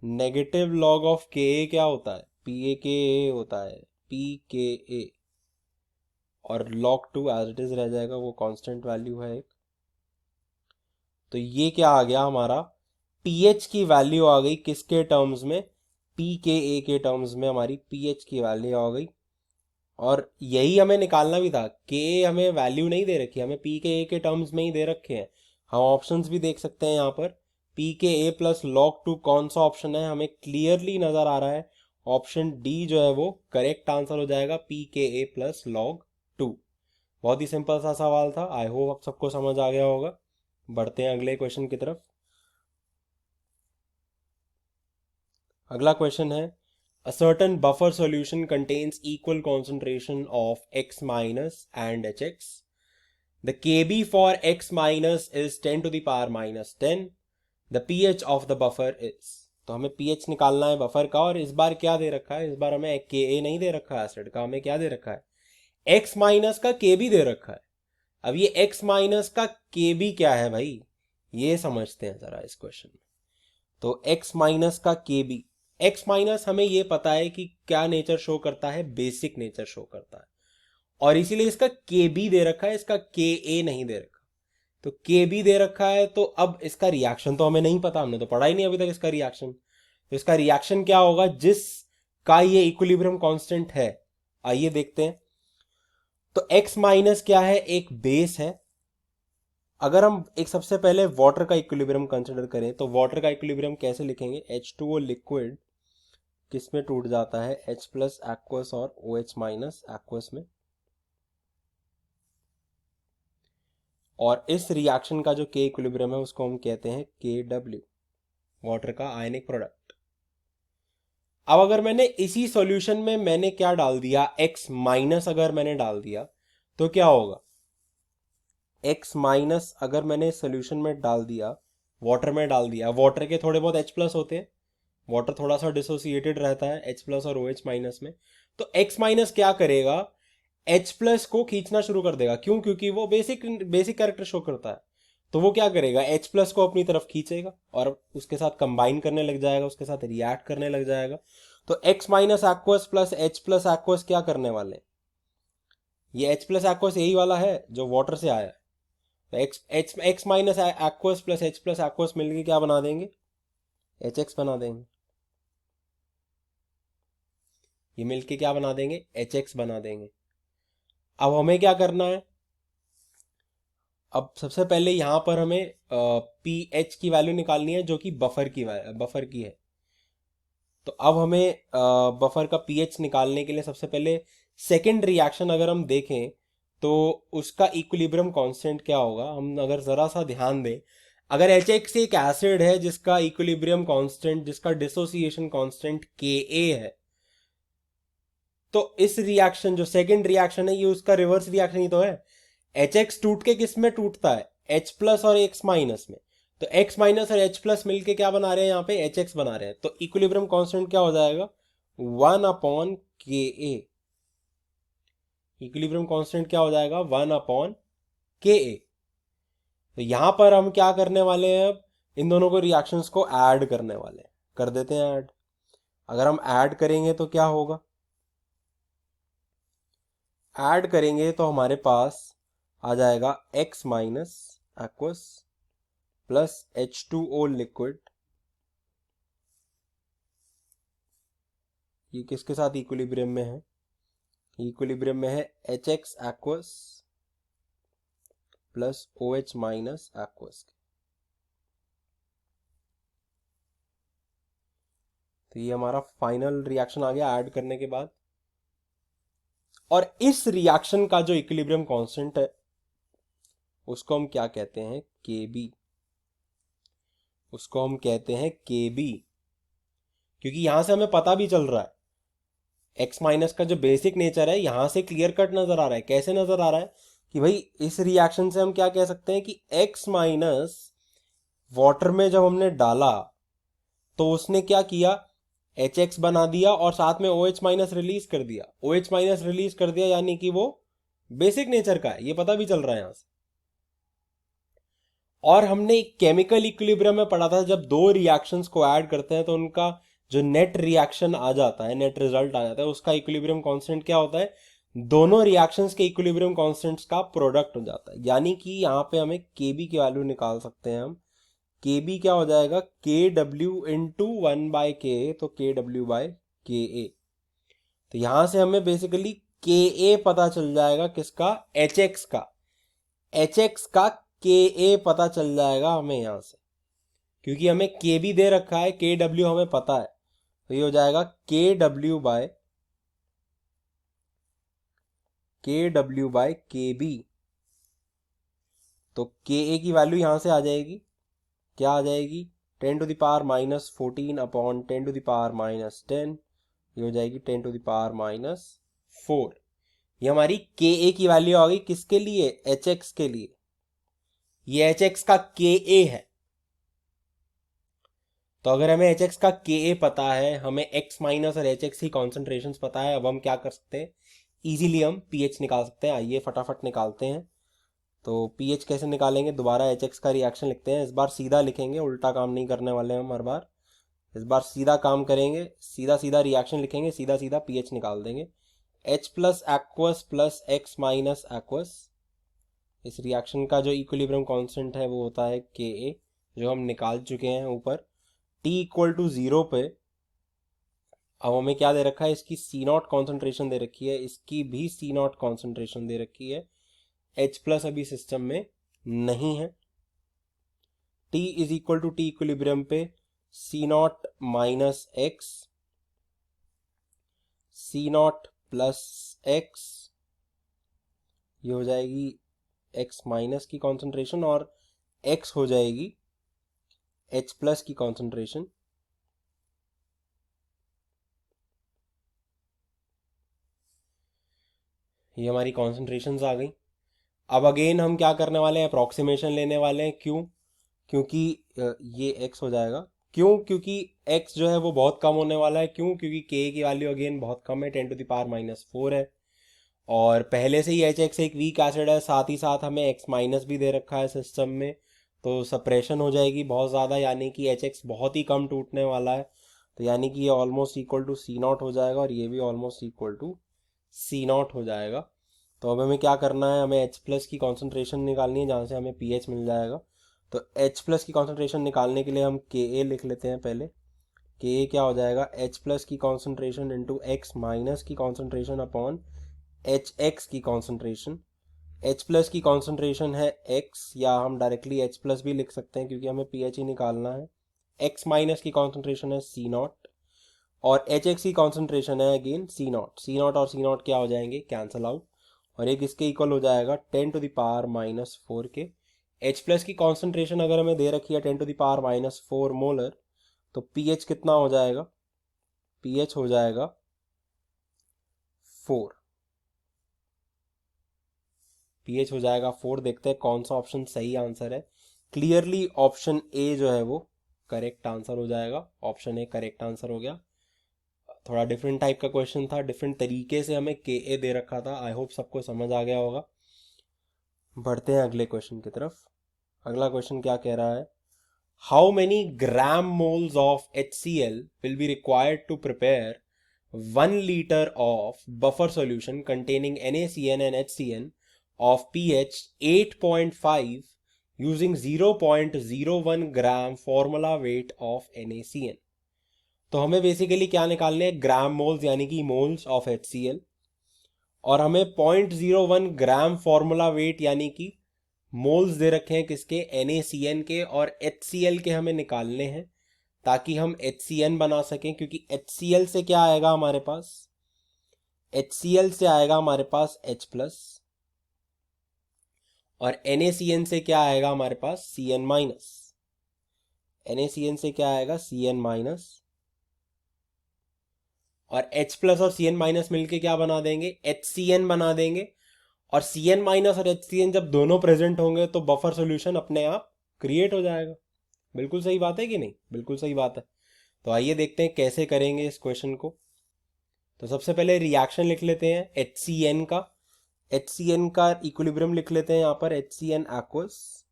नेगेटिव लॉग ऑफ Ka क्या होता है? PaKa होता है. PKa. और log 2 एज इट इज रह जाएगा, वो कांस्टेंट वैल्यू है एक. तो ये क्या आ गया हमारा? pH की वैल्यू आ गई किसके टर्म्स में? pKa के टर्म्स में हमारी pH की वैल्यू आ गई. और यही हमें निकालना भी था. Ka हमें वैल्यू नहीं दे रखी, हमें pKa के टर्म्स में ही दे रखे हैं. हम ऑप्शंस भी देख सकते हैं यहाँ पर. pKa प्लस log 2 कौन सा ऑप्शन है? हमें क्लियरली नजर आ रहा है ऑप्शन डी जो है वो करेक्ट आंसर हो जाएगा, पी के ए प्लस लॉग 2। बहुत ही सिंपल सा सवाल था, आई होप आप सबको समझ आ गया होगा। बढ़ते हैं अगले क्वेश्चन की तरफ। अगला क्वेश्चन है, a certain buffer solution contains equal concentration of x minus and hx. The kb for x minus is 10 to the power minus 10. The pH of the buffer is, तो हमें pH निकालना है buffer का, और इस बार क्या दे रखा है, इस बार हमें Ka नहीं दे रखा है एसिड का, हमें क्या दे रखा है, x माइनस का Kb दे रखा है। अब ये x माइनस का Kb क्या है भाई, ये समझते हैं जरा इस क्वेश्चन में। तो x माइनस का Kb, x माइनस हमें ये पता है कि क्या नेचर शो करता है, बेसिक नेचर शो करता है, और इसीलिए इसका Kb दे रखा है, इसका Ka नहीं दे रखा। तो Kb दे रखा है, तो अब इसका रिएक्शन तो हमें नहीं पता, हमने तो पढ़ा ही नहीं अभी तक इसका रिएक्शन। तो इसका रिएक्शन क्या होगा जिस का ये इक्विलिब्रियम कांस्टेंट है, आइए देखते हैं। तो x माइनस क्या है, एक बेस है। अगर हम एक सबसे पहले वाटर का इक्विलिब्रियम कंसिडर करें, तो वाटर का इक्विलिब्रियम कैसे लिखेंगे, H2O लिक्विड किस में टूट जाता है, H प्लस एक्वस और OH माइनस एक्वस में। और इस रिएक्शन का जो के इक्विलिब्रियम है उसको हम कहते हैं KW, वाटर का आयनिक प्रोडक्ट। अब अगर मैंने इसी सॉल्यूशन में मैंने क्या डाल दिया, x माइनस अगर मैंने डाल दिया तो क्या होगा, x माइनस अगर मैंने सॉल्यूशन में डाल दिया, वाटर में डाल दिया, वाटर के थोड़े बहुत H प्लस होते हैं, वाटर थोड़ा सा डिसोसिएटेड रहता है H प्लस और OH माइनस में, तो x माइनस क्या करेगा, H प्लस को खींचना शुरू कर देगा। क्यों, क्योंकि वो बेसिक कैरेक्टर शो करता है। तो वो क्या करेगा, H प्लस को अपनी तरफ खींचेगा और उसके साथ कंबाइन करने लग जाएगा, उसके साथ रिएक्ट करने लग जाएगा। तो x minus aqueous plus H plus aqueous क्या करने वाले, ये H प्लस एक्वस यही वाला है जो वाटर से आया है। तो x minus aqueous plus H plus aqueous मिलकर क्या बना देंगे, HX बना देंगे। ये मिलके क्या बना देंगे, HX बना देंगे। अब हमें क्या करना है, अब सबसे पहले यहां पर हमें pH की वैल्यू निकालनी है जो कि बफर की है। तो अब हमें बफर का pH निकालने के लिए सबसे पहले सेकेंड रिएक्शन अगर हम देखें तो उसका इक्विलिब्रियम कांस्टेंट क्या होगा, हम अगर जरा सा ध्यान दें, अगर HX एक एसिड है जिसका इक्विलिब्रियम कांस्टेंट, जिसका डिसोसिएशन कांस्टेंट Ka है, तो इस रिएक्शन जो सेकेंड रिएक्शन है ये उसका रिवर्स रिएक्शन ही तो है। HX टूट के किस में टूटता है, H प्लस और X माइनस में। तो X माइनस और H प्लस मिलके क्या बना रहे हैं, यहाँ पे HX बना रहे हैं। तो इक्विलिब्रियम कांस्टेंट क्या हो जाएगा, 1/Ka। इक्विलिब्रियम कांस्टेंट क्या हो जाएगा, 1/Ka। तो यहां पर हम क्या करने वाले हैं, अब इन दोनों को रिएक्शंस को ऐड करने वाले हैं, कर देते हैं ऐड। अगर हम ऐड करेंगे तो क्या होगा, ऐड करेंगे तो हमारे पास आ जाएगा x minus aqueous plus H2O liquid, ये किसके साथ इक्विलिब्रियम में है, इक्विलिब्रियम में है HX aqueous plus OH minus aqueous. तो ये हमारा फाइनल रिएक्शन आ गया ऐड करने के बाद। और इस रिएक्शन का जो इक्विलिब्रियम कांस्टेंट है उसको हम क्या कहते हैं, Kb। उसको हम कहते हैं Kb, क्योंकि यहां से हमें पता भी चल रहा है x माइनस का जो बेसिक नेचर है यहां से क्लियर कट नजर आ रहा है। कैसे नजर आ रहा है कि भाई इस रिएक्शन से हम क्या कह सकते हैं कि x माइनस वाटर में जब हमने डाला तो उसने क्या किया, HX बना दिया और साथ में OH माइनस रिलीज कर दिया। OH माइनस रिलीज कर दिया यानी कि वो बेसिक नेचर का है, ये पता भी चल रहा है यहां से। और हमने केमिकल इक्विलिब्रियम में पढ़ा था, जब दो रिएक्शंस को ऐड करते हैं तो उनका जो नेट रिएक्शन आ जाता है, नेट रिजल्ट आ जाता है, उसका इक्विलिब्रियम कांस्टेंट क्या होता है, दोनों रिएक्शंस के इक्विलिब्रियम कांस्टेंट्स का प्रोडक्ट हो जाता है। यानी कि यहाँ पे हमें Kb की वैल्यू निकाल सकते हैं हम। Kb क्या हो जाएगा, Kw इंटू 1/K, तो Kw/Ka। तो यहां से हमें बेसिकली Ka पता चल जाएगा, किसका, HX का। HX का Ka पता चल जाएगा हमें यहां से, क्योंकि हमें Kb दे रखा है, Kw हमें पता है। तो ये हो जाएगा KW/KB। तो KA की वैल्यू यहां से आ जाएगी, क्या आ जाएगी, 10⁻⁻14 अपॉन 10⁻⁻10। ये हो जाएगी 10⁻⁻4। ये हमारी KA की वैल्यू आ गई, किसके लिए, HX के लिए। ये HX का KA है। तो अगर हमें HX का KA पता है, हमें X माइनस और HX की कॉन्सेंट्रेशंस पता है, अब हम क्या कर सकते हैं, इजीली हम pH निकाल सकते हैं। आइए फटाफट निकालते हैं। तो pH कैसे निकालेंगे, दोबारा HX का रिएक्शन लिखते हैं। इस बार सीधा लिखेंगे, उल्टा काम नहीं करने वाले हम हर बार। इस बार सीधा काम करेंगे, सीधा सीधा रिएक्शन लिखेंगे, सीधा सीधा pH निकाल देंगे। H plus aqueous plus X minus aqueous, इस रिएक्शन का जो इक्विलिब्रियम कांस्टेंट है वो होता है Ka, जो हम निकाल चुके हैं ऊपर। T इक्वल टू 0 पे अब हमें क्या दे रखा है, इसकी C0 कॉन्सेंट्रेशन दे रखी है, इसकी भी C0 कॉन्सेंट्रेशन दे रखी है। H प्लस अभी सिस्टम में नहीं है। T is equal to T equilibrium पे C0 minus x, C0 plus x, ये हो जाएगी X माइनस की कॉन्सेंट्रेशन, और X हो जाएगी H प्लस की कॉन्सेंट्रेशन। ये हमारी कॉन्सेंट्रेशंस आ गई। अब अगेन हम क्या करने वाले हैं, अप्रॉक्सीमेशन लेने वाले हैं। क्यों, क्योंकि ये x हो जाएगा। क्यों, क्योंकि x जो है वो बहुत कम होने वाला है। क्यों, क्योंकि k की वैल्यू अगेन बहुत कम है, 10⁻⁻4 है, और पहले से ही HX एक वीक एसिड है, साथ ही साथ हमें x माइनस भी दे रखा है सिस्टम में। तो सप्रेशन हो जाएगी बहुत ज़्यादा, यानी कि HX बहुत ही कम टूटने वाला है। तो यानी कि ये ऑलमोस्ट इक्वल टू C0 हो जाएगा, और ये भी ऑलमोस्ट इक्वल टू C0 हो जाएगा। तो अब हमें क्या करना है, हमें H प्लस की कॉन्सेंट्रेशन निकालनी है, जहाँ से हमें pH मिल जाएगा। तो H प्लस की कॉन्सेंट्रेशन निकालने के लिए हम Ka लिख लेते हैं पहले। Ka क्या हो जाएगा, H प्लस की कॉन्सेंट्रेशन इंटू X माइनस की कॉन्सेंट्रेशन अपॉन HX की कॉन्सेंट्रेशन। H प्लस की कॉन्सेंट्रेशन है X, या हम डायरेक्टली H प्लस भी लिख सकते हैं क्योंकि हमें pH ही निकालना है। X माइनस की कॉन्सेंट्रेशन है C0, और HX की कॉन्सेंट्रेशन है अगेन C0। C0 और C0 क्या हो जाएंगे, कैंसल आउट, और एक इसके इक्वल हो जाएगा 10⁻⁻4 के। H प्लस की कॉन्सेंट्रेशन अगर हमें दे रखी है 10⁻⁻4 मोलर, तो pH कितना हो जाएगा, pH हो जाएगा 4। pH हो जाएगा 4। देखते हैं कौन सा ऑप्शन सही आंसर है। क्लियरली ऑप्शन ए जो है वो करेक्ट आंसर हो जाएगा। ऑप्शन ए करेक्ट आंसर हो गया। थोड़ा डिफरेंट टाइप का क्वेश्चन था, डिफरेंट तरीके से हमें Ka दे रखा था। आई होप सबको समझ आ गया होगा। बढ़ते हैं अगले क्वेश्चन की तरफ। अगला क्वेश्चन क्या कह रहा है, how many gram moles of HCl will be required to prepare 1 liter of buffer solution containing NaCN and HCN of pH 8.5 using 0.01 gram formula weight of NaCN। तो हमें बेसिकली क्या निकालने हैं, ग्राम मोल्स यानी कि मोल्स ऑफ HCl, और हमें 0.01 gram formula wait यानी कि मोल्स दे रखे हैं किसके, NaCN के, और HCl के हमें निकालने हैं ताकि हम HCN बना सकें। क्योंकि HCl से क्या आएगा हमारे पास, HCl से आएगा हमारे पास H प्लस, और NaCN से क्या आएगा हमारे पास Cn माइनस। NaCN से क्या आएगा, Cn माइनस, और H प्लस और Cn माइनस मिलके क्या बना देंगे, HCN बना देंगे। और Cn माइनस और HCN जब दोनों प्रेजेंट होंगे तो बफर सॉल्यूशन अपने आप क्रिएट हो जाएगा। बिल्कुल सही बात है कि नहीं, बिल्कुल सही बात है। तो आइए देखते हैं कैसे करेंगे इस क्वेश्चन को। तो सबसे पहले रिएक्शन लिख लेते हैं HCN का। HCN का इक्विलिब्रियम लिख लेते हैं यहाँ पर, HCN एक्वस,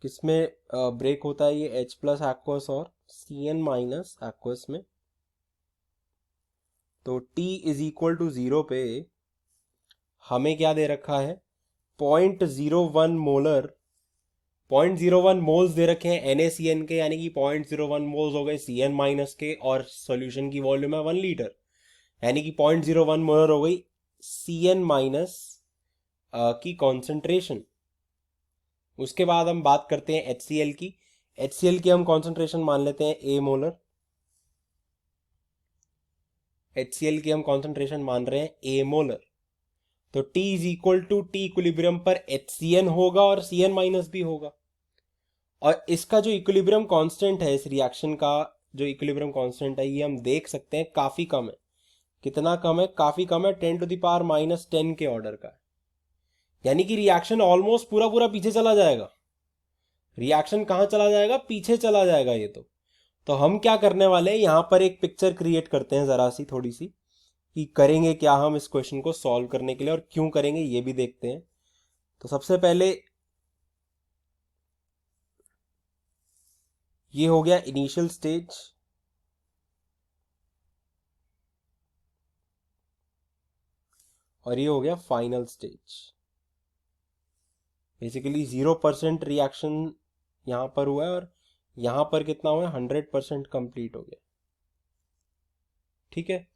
किसमें ब्रेक होता है ये, H प्लस एक्वस और Cn माइनस एक्वस में। तो T इज इक्वल टू 0 पे हमें क्या दे रखा है, 0.01 मोलर, 0.01 मोल्स दे रखे हैं NaCN के, यानी कि 0.01 मोल्स हो गए Cn माइनस के, और सॉल्यूशन की वॉल्यूम है 1 लीटर, यानी कि 0.01 मोलर हो गई Cn माइनस की कॉन्सेंट्रेशन। उसके बाद हम बात करते हैं HCl की। HCl की हम कॉन्सेंट्रेशन मान लेते हैं A मोलर, HCl की हम कॉन्सेंट्रेशन मान रहे हैं A मोलर, तो T is equal to T equilibrium पर HCN होगा और CN माइनस भी होगा। और इसका जो इक्विलिब्रियम कांस्टेंट है, इस रिएक्शन का जो इक्विलिब्रियम कांस्टेंट है, ये हम देख सकते हैं काफी कम है। कितना कम है? काफी कम है, 10⁻⁻10 के ऑर्डर का है। यानी कि रिएक्शन ऑलमोस्ट पूरा पूरा पीछे चला जाएगा। रिएक्शन कहां चला जाएगा? पीछे चला जाएगा ये तो हम क्या करने वाले हैं, यहां पर एक पिक्चर क्रिएट करते हैं जरा सी, थोड़ी सी, कि करेंगे क्या हम इस क्वेश्चन को सॉल्व करने के लिए और क्यों करेंगे ये भी देखते हैं। तो सबसे पहले ये हो गया इनिशियल स्टेज, और ये हो गया फाइनल स्टेज। बेसिकली 0% रिएक्शन यहां पर हुआ है और यहां पर कितना हुआ है? 100% कंप्लीट हो गया। ठीक है,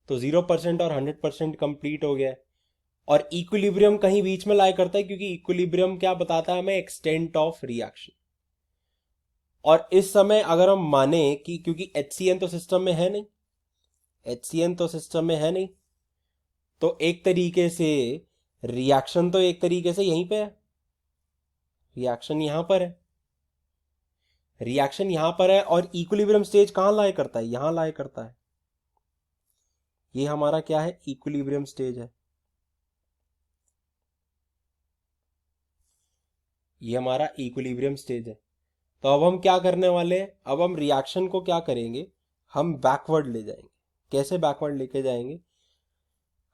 तो 0% और 100% कंप्लीट हो गया है। और इक्विलिब्रियम कहीं बीच में लाई करता है, क्योंकि इक्विलिब्रियम क्या बताता है हमें? Extent of reaction. और इस समय अगर हम माने कि क्योंकि HCN तो सिस्टम में है नहीं, HCN तो सिस्टम में है नहीं, तो एक तरीके से रिएक्शन तो एक तरीके से यहीं पे है, रिएक्शन यहां पर है, रिएक्शन यहां पर है, और इक्विलिब्रियम स्टेज कहां लाई करता है? यहां लाई करता है। ये हमारा क्या है? इक्विलिब्रियम स्टेज है। ये हमारा इक्विलिब्रियम स्टेज है। तो अब हम क्या करने वाले हैं? अब हम रिएक्शन को क्या करेंगे? हम बैकवर्ड ले जाएंगे। कैसे बैकवर्ड लेके जाएंगे?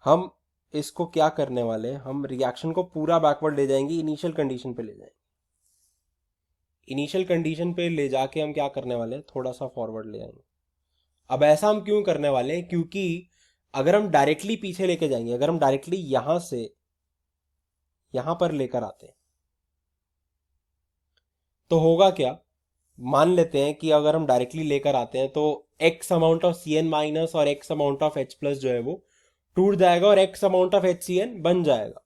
हम इसको क्या करने वाले हैं? हम रिएक्शन को पूरा बैकवर्ड ले जाएंगे, इनिशियल कंडीशन पे ले जाएंगे। इनिशियल कंडीशन पे ले जाके हम क्या करने वाले हैं? थोड़ा सा फॉरवर्ड ले आएंगे। अब ऐसा हम क्यों करने वाले हैं? क्योंकि अगर हम डायरेक्टली पीछे लेके जाएंगे, अगर हम डायरेक्टली यहां से यहां पर लेकर आते हैं, तो होगा क्या? मान लेते हैं कि अगर हम डायरेक्टली लेकर आते हैं तो x amount of CN minus और x amount of H plus जो है वो टूट जाएगा और x अमाउंट ऑफ HCN बन जाएगा।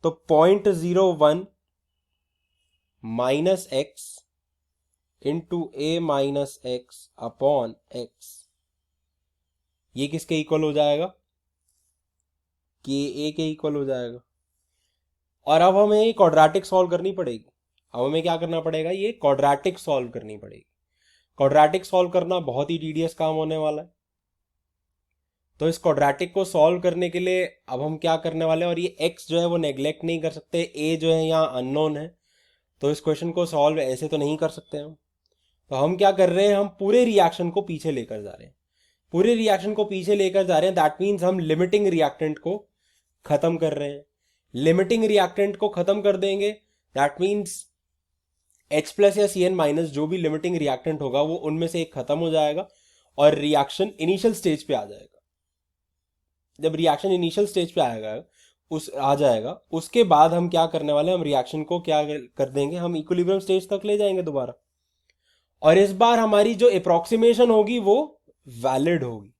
तो 0.01 minus x into A minus x upon x, ये किसके इक्वल हो जाएगा? KA के इक्वल हो जाएगा। और अब हमें ये क्वाड्रेटिक सॉल्व करनी पड़ेगी। अब हमें क्या करना पड़ेगा? ये क्वाड्रेटिक सॉल्व करनी पड़ेगी। क्वाड्रेटिक सॉल्व करना बहुत ही टीडियस काम होने वाला है। तो इस क्वाड्रेटिक को सॉल्व करने के लिए अब हम क्या करने वाले हैं? और ये x जो है वो नेग्लेक्ट नहीं कर सकते, a जो है यहाँ अननोन है, तो इस क्वेश्चन को सॉल्व ऐसे तो नहीं कर सकते हम। तो हम क्या कर रहे हैं? हम पूरे रिएक्शन को पीछे लेकर जा रहे हैं। पूरे रिएक्शन को पीछे लेकर जा रहे हैं, दैट मीन्स हम लिमिटिंग रिएक्टेंट को खत्म कर रहे हैं। लिमिटिंग रिएक्टेंट को खत्म कर देंगे, दैट मीन्स H प्लस या CN माइनस जो भी लिमिटिंग रिएक्टेंट होगा वो उनमें से एक खत्म हो जाएगा और रिएक्शन इनिशियल स्टेज पे आ जाएगा। जब रिएक्शन इनिशियल स्टेज पे आ जाएगा, उसके बाद हम क्या करने वाले हैं? हम रिएक्शन को क्या कर देंगे? हम इक्विलिब्रियम स्टेज तक ले जाएंगे दोबारा, और इस बार हमारी जो अप्रोक्सीमेशन होगी वो वैलिड होगी।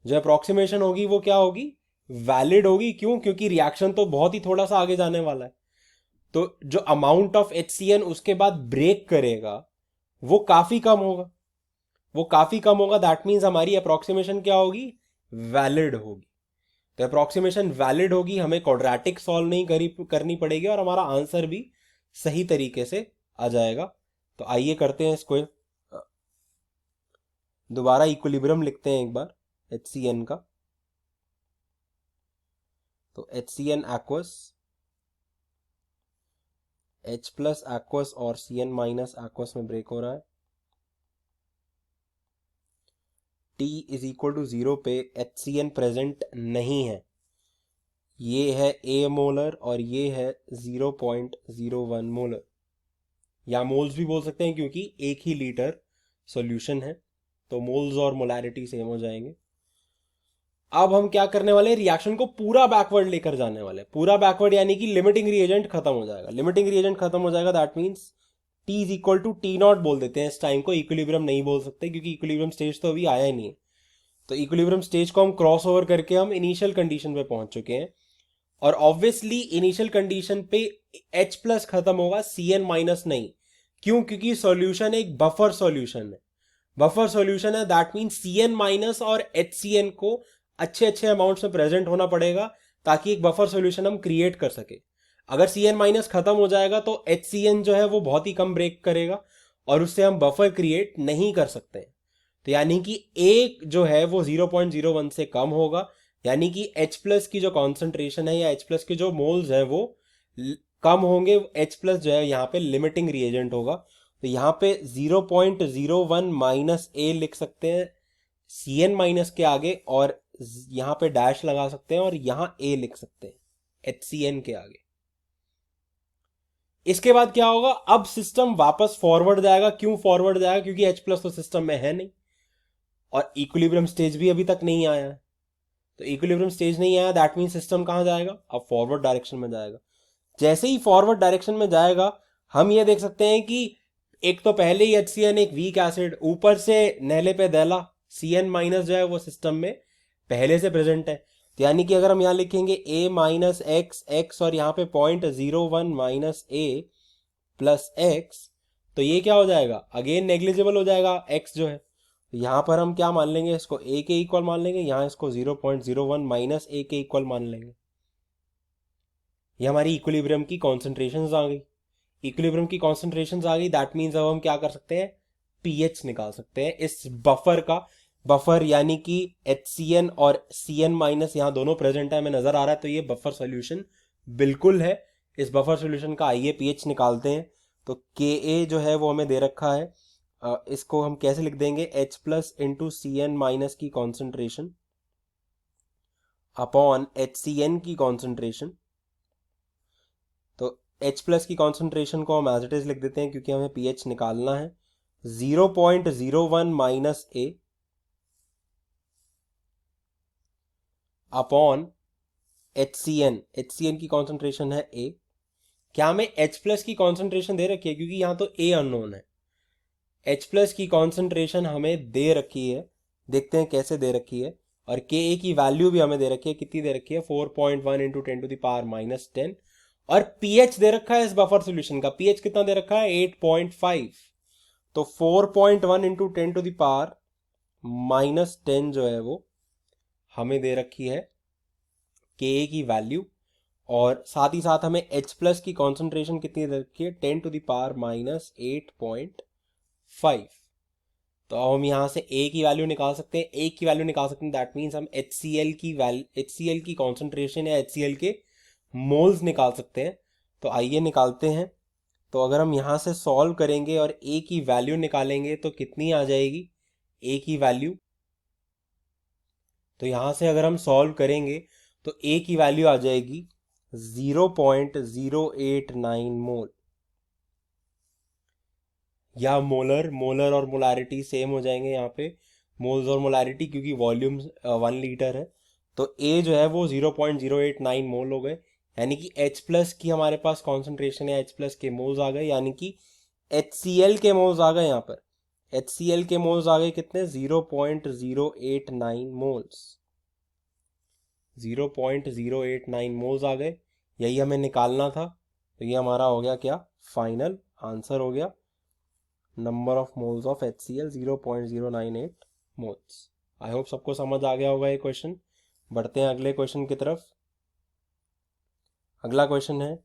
जो अप्रोक्सीमेशन होगी वो क्या होगी? वैलिड होगी। क्यों? क्योंकि रिएक्शन तो बहुत ही थोड़ा सा आगे जाने वाला है, तो जो अमाउंट ऑफ HCN उसके बाद ब्रेक करेगा वो काफी कम होगा, वो काफी कम होगा। दैट मीन्स हमारी अप्रोक्सीमेशन क्या होगी? वैलिड होगी। तो अप्रोक्सीमेशन वैलिड होगी, हमें क्वाड्रेटिक सॉल्व नहीं करनी पड़ेगी और हमारा आंसर भी सही तरीके से आ जाएगा। तो आइए करते हैं इसको दोबारा, इक्विलिब्रियम लिखते हैं एक बार HCN का। तो HCN aqueous, H plus aqueous और CN माइनस एक्वस में ब्रेक हो रहा है। T इज इक्वल टू 0 पे HCN प्रेजेंट नहीं है, ये है A मोलर और ये है 0.01 मोलर, या मोल्स भी बोल सकते हैं क्योंकि एक ही लीटर सॉल्यूशन है, तो मोल्स और मोलैरिटी सेम हो जाएंगे। अब हम क्या करने वाले हैं? रिएक्शन को पूरा बैकवर्ड लेकर जाने वाले हैं। पूरा बैकवर्ड यानी कि लिमिटिंग रिएजेंट खत्म हो जाएगा। लिमिटिंग रिएजेंट खत्म हो जाएगा, that means T is equal to T0 बोल देते हैं इस टाइम को। इक्विलिब्रियम नहीं बोल सकते क्योंकि इक्विलिब्रियम स्टेज तो अभी आया ही नहीं है। तो इक्विलिब्रियम स्टेज को हम क्रॉस ओवर करके हम इनिशियल कंडीशन पे पहुंच चुके हैं, और ऑब्वियसली इनिशियल कंडीशन पे H प्लस खत्म होगा, CN माइनस नहीं। क्यों? क्योंकि सॉल्यूशन एक बफर सॉल्यूशन है। बफर सॉल्यूशन है, दैट मीन Cn माइनस और HCN को अच्छे अच्छे अमाउंट्स में प्रेजेंट होना पड़ेगा ताकि एक बफर सॉल्यूशन हम क्रिएट कर सके। अगर Cn माइनस खत्म हो जाएगा तो HCN जो है वो बहुत ही कम ब्रेक करेगा और उससे हम बफर क्रिएट नहीं कर सकते हैं। तो यानी कि एक जो है वो 0.01 से कम होगा, यानी कि H प्लस की जो कॉन्सेंट्रेशन है या H प्लस के जो मोल्स है वो कम होंगे। H प्लस जो है यहाँ पे लिमिटिंग रिएजेंट होगा, तो यहाँ पे 0.01 माइनस ए लिख सकते हैं Cn माइनस के आगे, और यहाँ पे डैश लगा सकते हैं और यहाँ ए लिख सकते हैं HCN के आगे। इसके बाद क्या होगा? अब सिस्टम वापस फॉरवर्ड जाएगा। क्यों फॉरवर्ड जाएगा? क्योंकि H प्लस तो सिस्टम में है नहीं और इक्विलिब्रियम स्टेज भी अभी तक नहीं आया है। तो इक्विलिब्रियम स्टेज नहीं आया, दैट मीन सिस्टम कहाँ जाएगा? अब फॉरवर्ड डायरेक्शन में जाएगा। जैसे ही फॉरवर्ड डायरेक्शन में जाएगा, हम ये देख सकते हैं कि एक तो पहले ही HCN एक वीक एसिड, ऊपर से नहले पे दहला Cn माइनस जो है वो सिस्टम में पहले से प्रेजेंट है। तो यानी कि अगर हम यहाँ लिखेंगे A माइनस एक्स और यहाँ पे 0.01 माइनस ए प्लस एक्स, तो ये क्या हो जाएगा? अगेन नेग्लिजिबल हो जाएगा x जो है। तो यहाँ पर हम क्या मान लेंगे? इसको a के इक्वल मान लेंगे, यहाँ इसको 0.01 माइनस ए के इक्वल मान लेंगे। ये हमारी इक्विलिब्रियम की कॉन्सेंट्रेशंस आ गई। इक्विलिब्रियम की कॉन्सेंट्रेशंस आ गई, दैट मीन्स अब हम क्या कर सकते हैं? पीएच निकाल सकते हैं इस बफर का। बफर यानी कि HCN और Cn माइनस यहाँ दोनों प्रेजेंट है, हमें नजर आ रहा है, तो ये बफर सॉल्यूशन बिल्कुल है। इस बफर सॉल्यूशन का आइए पीएच निकालते हैं। तो Ka जो है वो हमें दे रखा है, इसको हम कैसे लिख देंगे? H plus into Cn minus की कॉन्सेंट्रेशन अपॉन HCN की कॉन्सेंट्रेशन। तो H प्लस की कॉन्सेंट्रेशन को हम एज इट इज लिख देते हैं क्योंकि हमें पीएच निकालना है। 0.01 माइनस ए अपॉन HCN की कॉन्सेंट्रेशन है A। क्या हमें H प्लस की कॉन्सेंट्रेशन दे रखी है? क्योंकि यहां तो A अननोन है। H प्लस की कॉन्सेंट्रेशन हमें दे रखी है, देखते हैं कैसे दे रखी है। और Ka की वैल्यू भी हमें दे रखी है, कितनी दे रखी है? 4.1 इंटू 10⁻⁻10। और पीएच दे रखा है इस बफर सॉल्यूशन का। पीएच कितना दे रखा है? 8.5। तो 4.1 इंटू 10⁻⁻10 जो है वो हमें दे रखी है Ka की वैल्यू। और साथ ही साथ हमें H प्लस की कॉन्सेंट्रेशन कितनी दे रखी है? 10⁻⁻8.5। तो अब हम यहाँ से A की वैल्यू निकाल सकते हैं। A की वैल्यू निकाल सकते हैं, दैट मीन्स हम HCl की कॉन्सेंट्रेशन या HCl के मोल्स निकाल सकते हैं। तो आइए निकालते हैं। तो अगर हम यहाँ से सॉल्व करेंगे और A की वैल्यू निकालेंगे तो कितनी आ जाएगी A की वैल्यू? तो यहाँ से अगर हम सॉल्व करेंगे तो A की वैल्यू आ जाएगी 0.089 मोल। या मोलर और मोलारिटी सेम हो जाएंगे यहाँ पे, मोल्स और मोलारिटी, क्योंकि वॉल्यूम 1 लीटर है। तो A जो है वो 0.089 मोल हो गए, यानी कि H प्लस की हमारे पास कॉन्सेंट्रेशन है, H प्लस के मोल्स आ गए, यानी कि HCl के मोल्स आ गए। यहाँ पर HCl के मोल्स आ गए कितने? 0.089 मोल्स। 0.089 मोल्स आ गए, यही हमें निकालना था। तो ये हमारा हो गया क्या? फाइनल आंसर हो गया। Number of moles of HCl 0.098 moles. I hope सबको समझ आ गया होगा ये क्वेश्चन। बढ़ते हैं अगले क्वेश्चन की तरफ। अगला क्वेश्चन है,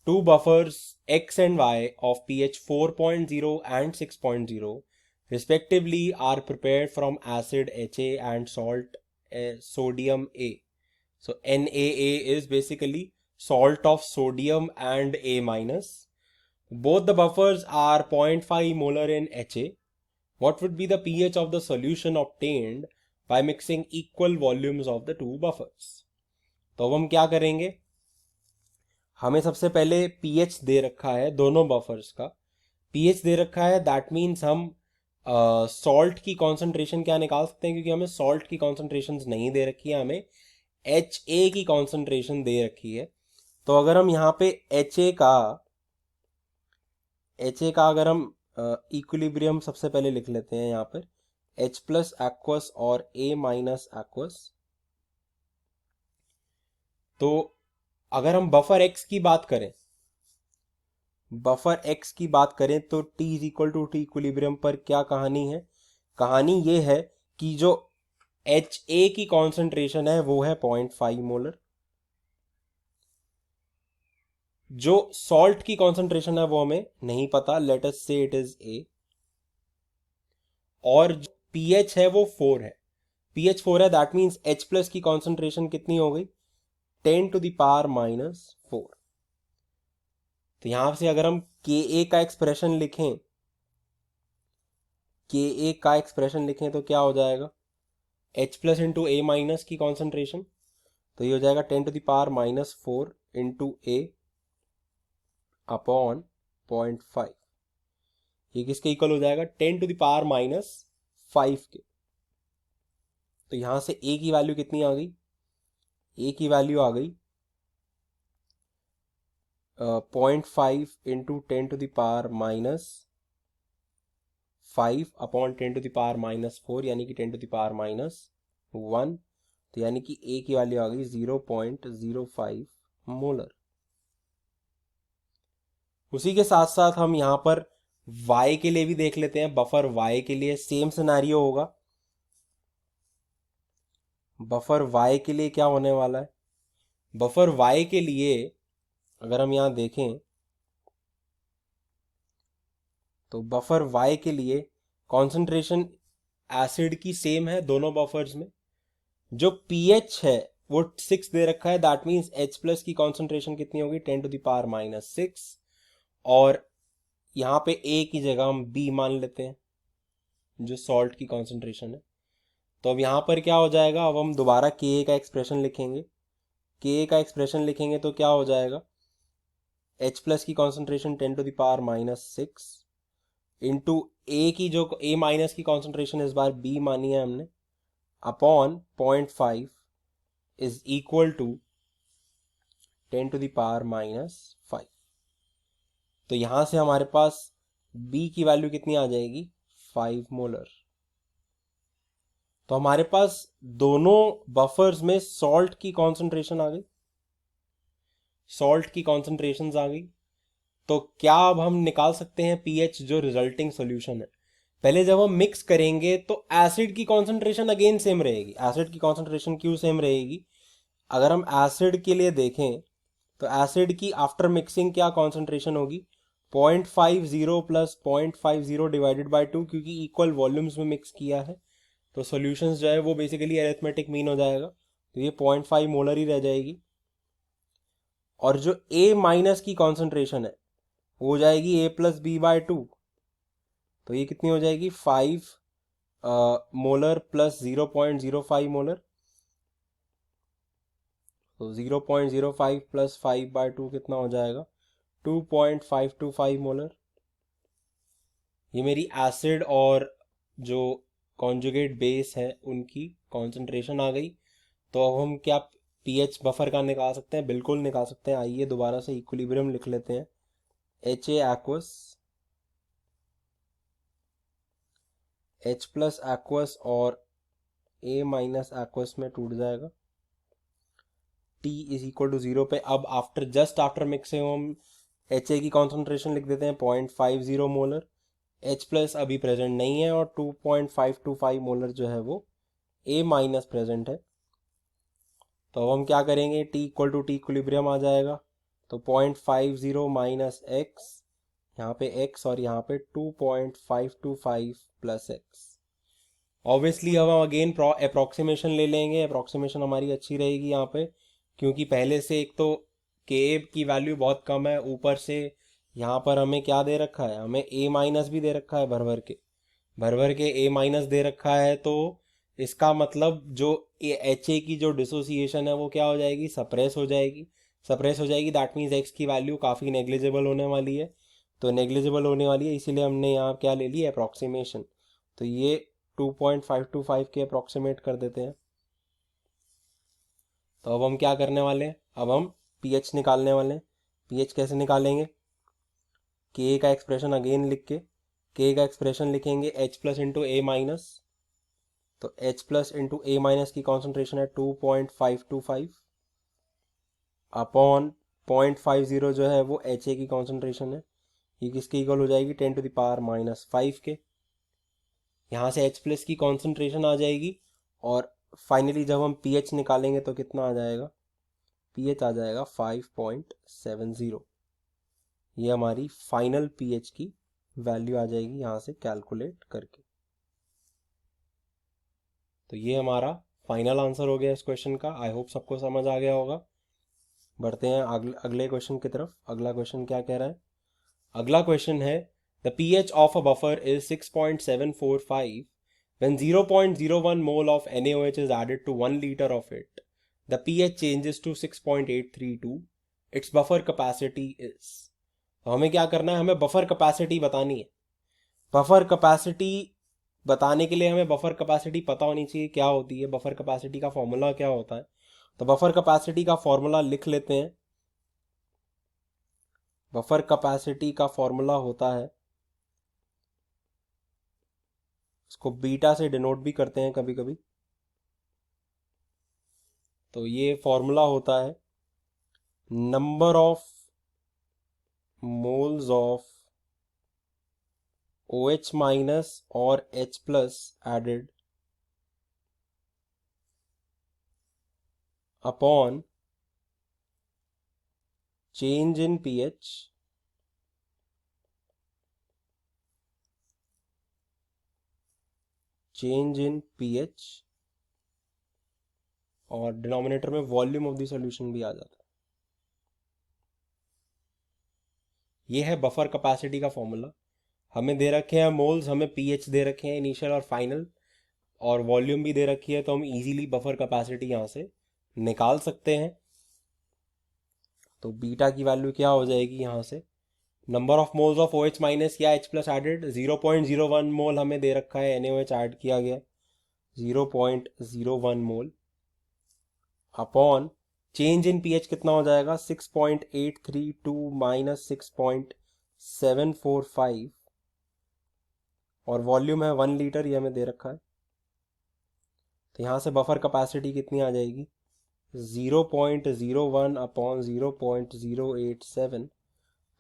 two buffers X and Y of pH 4.0 and 6.0 respectively are prepared from acid Ha and salt sodium A. So NaA is basically salt of sodium and A minus. Both the buffers are 0.5 molar in Ha. What would be the pH of the solution obtained by mixing equal volumes of the two buffers? तो अब हम क्या करेंगे? हमें सबसे पहले pH दे रखा है दोनों बफर्स का। pH दे रखा है, दैट मीन्स हम सॉल्ट की कॉन्सेंट्रेशन क्या निकाल सकते हैं? क्योंकि हमें सॉल्ट की कॉन्सेंट्रेशन नहीं दे रखी है, हमें Ha की कॉन्सेंट्रेशन दे रखी है। तो अगर हम यहाँ पे Ha का अगर हम इक्विलिब्रियम सबसे पहले लिख लेते हैं यहाँ पर, H प्लस एक्वस और A माइनस एक्वस। तो अगर हम बफर X की बात करें बफर एक्स की बात करें तो t is equal to T equilibrium पर क्या कहानी है? कहानी ये है कि जो एच ए की कॉन्सेंट्रेशन है वो है 0.5 मोलर, जो सॉल्ट की कॉन्सेंट्रेशन है वो हमें नहीं पता, लेट अस से इट इज ए, और जो पीएच है वो 4 है, पीएच 4 है, दैट मीन्स एच प्लस की कॉन्सेंट्रेशन कितनी हो गई? 10⁻⁻⁴। तो यहां से अगर हम के ए का एक्सप्रेशन लिखें, के ए का एक्सप्रेशन लिखें तो क्या हो जाएगा? एच प्लस इंटू ए माइनस की कॉन्सेंट्रेशन, तो ये हो जाएगा 10⁻⁻⁴ इंटू ए अपॉन 0.5। ये किसके इक्वल हो जाएगा? 10⁻⁻5 के। तो यहां से ए की वैल्यू कितनी आ गई? ए की वैल्यू आ गई 0.5 इंटू 10⁻⁻5 अपॉन 10⁻⁻4, यानी कि 10⁻⁻1। तो यानी कि ए की वैल्यू आ गई 0.05 मोलर। उसी के साथ साथ हम यहाँ पर y के लिए भी देख लेते हैं। बफर y के लिए सेम सिनेरियो होगा। बफर y के लिए क्या होने वाला है? बफर y के लिए अगर हम यहाँ देखें तो बफर y के लिए कॉन्सेंट्रेशन एसिड की सेम है दोनों बफर्स में। जो pH है वो 6 दे रखा है, दैट मीन्स H प्लस की कॉन्सेंट्रेशन कितनी होगी? 10⁻⁻6। और यहाँ पे A की जगह हम B मान लेते हैं जो सॉल्ट की कॉन्सेंट्रेशन है। तो अब यहाँ पर क्या हो जाएगा? अब हम दोबारा Ka का एक्सप्रेशन लिखेंगे। Ka का एक्सप्रेशन लिखेंगे तो क्या हो जाएगा? H प्लस की कॉन्सेंट्रेशन 10⁻⁻6 इंटू ए की जो A माइनस की कॉन्सेंट्रेशन इस बार B मानी है हमने, अपॉन 0.5 इज इक्वल टू 10⁻⁻5। तो यहां से हमारे पास B की वैल्यू कितनी आ जाएगी? 5 मोलर। तो हमारे पास दोनों बफर्स में सॉल्ट की कॉन्सेंट्रेशन आ गई, सॉल्ट की कॉन्सेंट्रेशंस आ गई। तो क्या अब हम निकाल सकते हैं पीएच जो रिजल्टिंग सॉल्यूशन है? पहले जब हम मिक्स करेंगे तो एसिड की कॉन्सेंट्रेशन अगेन सेम रहेगी। एसिड की कॉन्सेंट्रेशन क्यों सेम रहेगी? अगर हम एसिड के लिए देखें तो एसिड की आफ्टर मिक्सिंग क्या कॉन्सेंट्रेशन होगी? 0.50 प्लस 0.50 डिवाइडेड बाई 2, क्योंकि इक्वल वॉल्यूम्स में मिक्स किया है तो सॉल्यूशंस जो है वो बेसिकली अरिथमेटिक मीन हो जाएगा, तो ये 0.5 मोलर ही रह जाएगी। और जो ए माइनस की कॉन्सेंट्रेशन है वो हो जाएगी ए प्लस बी बाय 2, तो ये कितनी हो जाएगी? 5 मोलर प्लस 0.05 मोलर। तो 0.05 प्लस 5/2 कितना हो जाएगा? 2.525 मोलर। ये मेरी एसिड और जो कॉन्जुगेट बेस है उनकी कॉन्सेंट्रेशन आ गई। तो अब हम क्या पीएच बफर का निकाल सकते हैं? बिल्कुल निकाल सकते हैं। आइए दोबारा से इक्विलिब्रियम लिख लेते हैं। H A aqueous, H plus aqueous और ए माइनस एक्वस में टूट जाएगा। T इज इक्वल टू 0 पे अब जस्ट आफ्टर मिक्सिंग हम एच ए की कॉन्सेंट्रेशन लिख देते हैं 0.50 मोलर। H प्लस अभी प्रेजेंट नहीं है और 2.525 मोलर जो है वो A माइनस प्रेजेंट है। तो अब हम क्या करेंगे? T equal to T equilibrium आ जाएगा। तो 0.50 माइनस एक्स, यहाँ पे x और यहाँ पे 2.525 प्लस एक्स। ऑब्वियसली अब हम अगेन अप्रोक्सीमेशन ले लेंगे। अप्रोक्सीमेशन हमारी अच्छी रहेगी यहाँ पे, क्योंकि पहले से एक तो के की वैल्यू बहुत कम है, ऊपर से यहाँ पर हमें क्या दे रखा है? हमें ए माइनस भी दे रखा है, भर भर के ए माइनस दे रखा है। तो इसका मतलब जो एच ए की जो डिसोसिएशन है वो क्या हो जाएगी? सप्रेस हो जाएगी। सप्रेस हो जाएगी, दैट मीन्स एक्स की वैल्यू काफ़ी नेग्लिजिबल होने वाली है। तो नेग्लिजिबल होने वाली है, इसीलिए हमने यहाँ क्या ले ली? अप्रॉक्सीमेशन। तो ये 2.525 के अप्रॉक्सीमेट कर देते हैं। तो अब हम क्या करने वाले हैं? अब हम पीएच निकालने वाले हैं। पीएच कैसे निकालेंगे? के का एक्सप्रेशन अगेन लिख के का एक्सप्रेशन लिखेंगे एच प्लस इंटू ए माइनस। तो एच प्लस इंटू ए माइनस की कॉन्सेंट्रेशन है 2.525 अपॉन 0.50 जो है वो एच ए की कॉन्सेंट्रेशन है। ये किसके इक्वल हो जाएगी 10⁻⁻5 के। यहाँ से H प्लस की कॉन्सेंट्रेशन आ जाएगी और फाइनली जब हम pH निकालेंगे तो कितना आ जाएगा, pH आ जाएगा 5.70। ये हमारी फाइनल pH की वैल्यू आ जाएगी यहाँ से कैलकुलेट करके। तो ये हमारा फाइनल आंसर हो गया इस क्वेश्चन का। आई होप सबको समझ आ गया होगा। बढ़ते हैं अगले क्वेश्चन की तरफ। अगला क्वेश्चन क्या कह रहा है? अगला क्वेश्चन है the pH of a buffer is 6.745 when 0.01 mole of NaOH is added to 1 liter of it. The pH changes to 6.832. Its buffer capacity is. तो हमें क्या करना है, हमें बफर कैपेसिटी बतानी है। बफर कैपेसिटी बताने के लिए हमें बफर कैपेसिटी पता होनी चाहिए क्या होती है, बफर कैपेसिटी का फॉर्मूला क्या होता है। तो बफर कैपेसिटी का फॉर्मूला लिख लेते हैं। बफर कैपेसिटी का फॉर्मूला होता है, इसको बीटा से डिनोट भी करते हैं कभी कभी। तो ये फॉर्मूला होता है number of moles of OH minus और H plus added upon change in pH और डिनोमिनेटर में वॉल्यूम ऑफ द सॉल्यूशन भी आ जाता है। ये है बफर कैपेसिटी का फॉर्मूला। हमें दे रखे हैं मोल्स, हमें pH दे रखे हैं इनिशियल और फाइनल, और वॉल्यूम भी दे रखी है, तो हम इजीली बफर कैपेसिटी यहाँ से निकाल सकते हैं। तो बीटा की वैल्यू क्या हो जाएगी, यहाँ से number of moles of OH minus या H प्लस एडेड 0.01 मोल हमें दे रखा है, NaOH ऐड किया गया 0.01 mole upon change in pH कितना हो जाएगा 6.832 माइनस 6.745 और वॉल्यूम है 1 लीटर, ये हमें दे रखा है। तो यहाँ से बफर कैपेसिटी कितनी आ जाएगी 0.01 अपॉन 0.087।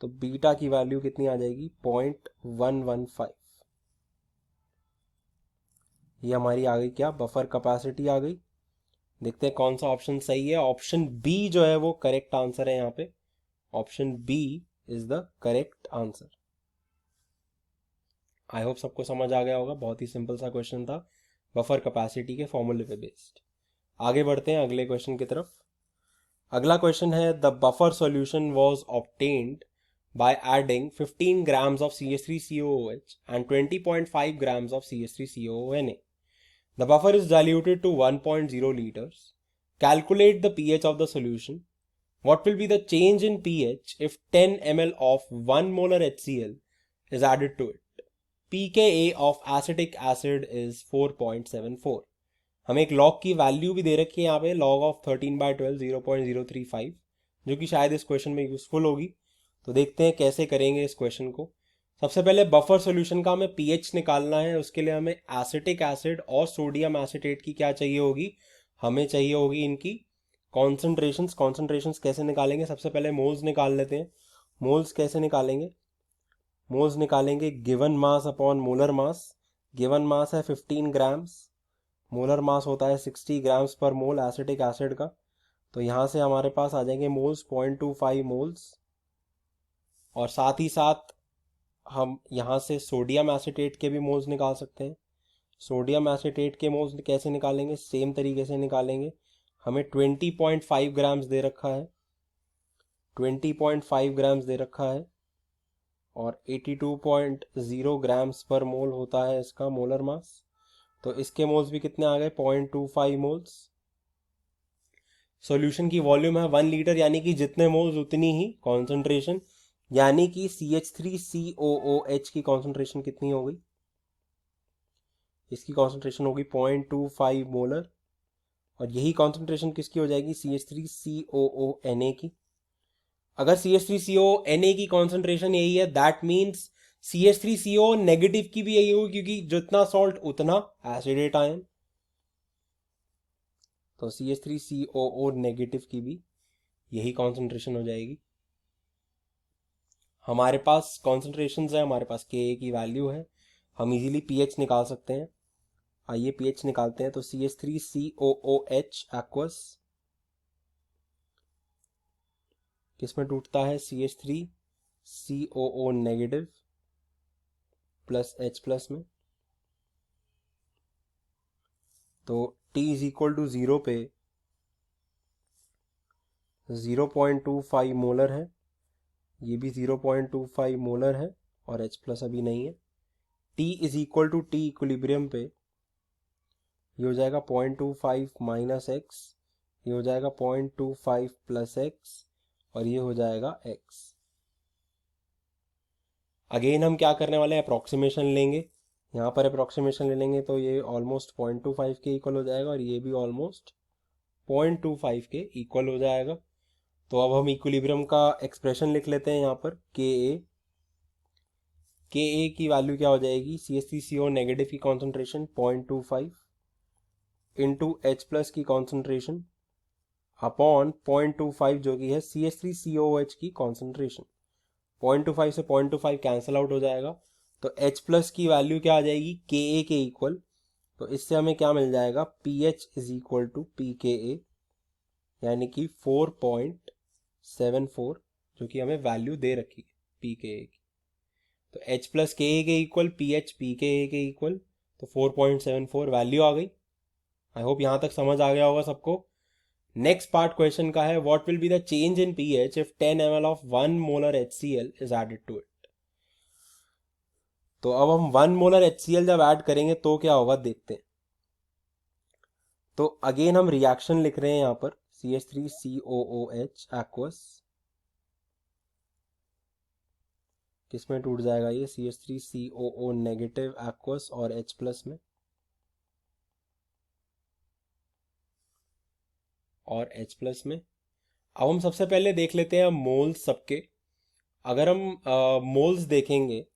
तो बीटा की वैल्यू कितनी आ जाएगी 0.115। ये हमारी आ गई क्या, बफर कैपेसिटी आ गई। देखते हैं कौन सा ऑप्शन सही है। ऑप्शन बी जो है वो करेक्ट आंसर है। यहाँ पे option B is the correct answer. I hope सबको समझ आ गया होगा। बहुत ही सिंपल सा क्वेश्चन था, बफर कैपेसिटी के फॉर्मूले पे बेस्ड। आगे बढ़ते हैं अगले क्वेश्चन की तरफ। अगला क्वेश्चन है the buffer solution was obtained by adding 15 grams of CH3COOH and 20.5 grams of CH3COONA. The buffer is diluted to 1.0 liters. Calculate the pH of the solution. What will be the change in pH if 10 ml of 1 molar HCl is added to it? pKa of acetic acid is 4.74. हमें एक log की value भी दे रखी है यहाँ पे, log of 13/12 0.035, जो कि शायद इस क्वेश्चन में यूजफुल होगी। तो देखते हैं कैसे करेंगे इस क्वेश्चन को। सबसे पहले बफर सॉल्यूशन का हमें pH निकालना है। उसके लिए हमें एसिटिक एसिड और सोडियम एसीटेट की क्या चाहिए होगी, हमें चाहिए होगी इनकी कॉन्सेंट्रेशंस। कॉन्सेंट्रेशंस कैसे निकालेंगे, सबसे पहले मोल्स निकाल लेते हैं। मोल्स कैसे निकालेंगे, मोल्स निकालेंगे given mass upon molar mass. Given mass है 15 ग्राम्स, मोलर मास होता है 60 ग्राम्स पर मोल एसिटिक एसिड का। तो यहाँ से हमारे पास आ जाएंगे मोल्स 0.25 मोल्स, और साथ ही साथ हम यहाँ से सोडियम एसीटेट के भी मोल्स निकाल सकते हैं। सोडियम एसीटेट के मोल्स कैसे निकालेंगे, सेम तरीके से निकालेंगे। हमें 20.5 ग्राम्स दे रखा है, 20.5 ग्राम्स दे रखा है, और 82.0 ग्राम्स पर मोल होता है इसका मोलर मास। तो इसके मोल्स भी कितने आ गए 0.25 मोल्स। सॉल्यूशन की वॉल्यूम है 1 लीटर, यानी कि जितने मोल्स उतनी ही कॉन्सेंट्रेशन, यानी कि CH3COOH की कॉन्सेंट्रेशन कितनी हो गई, इसकी कॉन्सेंट्रेशन होगी 0.25 मोलर, और यही कॉन्सेंट्रेशन किसकी हो जाएगी CH3COONA की। अगर CH3CONA की कॉन्सेंट्रेशन यही है, दैट मीन्स CH3CO नेगेटिव की भी यही होगी, क्योंकि जितना सॉल्ट उतना एसिडेट आयन। तो CH3COO नेगेटिव की भी यही कॉन्सेंट्रेशन हो जाएगी। हमारे पास कॉन्सेंट्रेशन है, हमारे पास के की वैल्यू है, हम इजीली पीएच निकाल सकते हैं। आइए पीएच निकालते हैं। तो CH3COOH एक्वस किसमें टूटता है? CH3COO negative plus H plus में। तो T इज इक्वल टू 0 पे 0.25 मोलर है, ये भी 0.25 मोलर है और H प्लस अभी नहीं है। T is equal to T equilibrium पे ये हो जाएगा 0.25 माइनस एक्स, ये हो जाएगा 0.25 प्लस एक्स और ये हो जाएगा x। अगेन हम क्या करने वाले हैं? अप्रॉक्सीमेशन लेंगे। यहाँ पर अप्रॉक्सीमेशन ले लेंगे तो ये ऑलमोस्ट 0.25 के इक्वल हो जाएगा और ये भी ऑलमोस्ट 0.25 के इक्वल हो जाएगा। तो अब हम इक्विलिब्रियम का एक्सप्रेशन लिख लेते हैं यहाँ पर। के ए की वैल्यू क्या हो जाएगी? CH3CO नेगेटिव की कॉन्सेंट्रेशन 0.25 इंटू एच प्लस की कॉन्सेंट्रेशन अपॉन 0.25 जो कि है CH3COOH की कॉन्सेंट्रेशन। 0.25 से 0.25 कैंसिल आउट हो जाएगा। तो H प्लस की वैल्यू क्या आ जाएगी? के के इक्वल। तो इससे हमें क्या मिल जाएगा? PH is equal to PKA, यानी कि 4.74, जो कि हमें वैल्यू दे रखी है PKA की। तो H प्लस के इक्वल PH PKA के इक्वल, तो 4.74 वैल्यू आ गई। आई होप यहाँ तक समझ आ गया होगा सबको। नेक्स्ट पार्ट क्वेश्चन का है, what will be the change in pH if 10 ml of 1 molar HCl is added to it. तो अब हम 1 मोलर HCl जब ऐड करेंगे तो क्या होगा देखते हैं। तो अगेन हम रिएक्शन लिख रहे हैं यहाँ पर, CH3COOH एक्वस किसमें टूट जाएगा? ये CH3COO नेगेटिव एक्वस और H प्लस में और H प्लस में। अब हम सबसे पहले देख लेते हैं मोल्स सबके। अगर हम मोल्स देखेंगे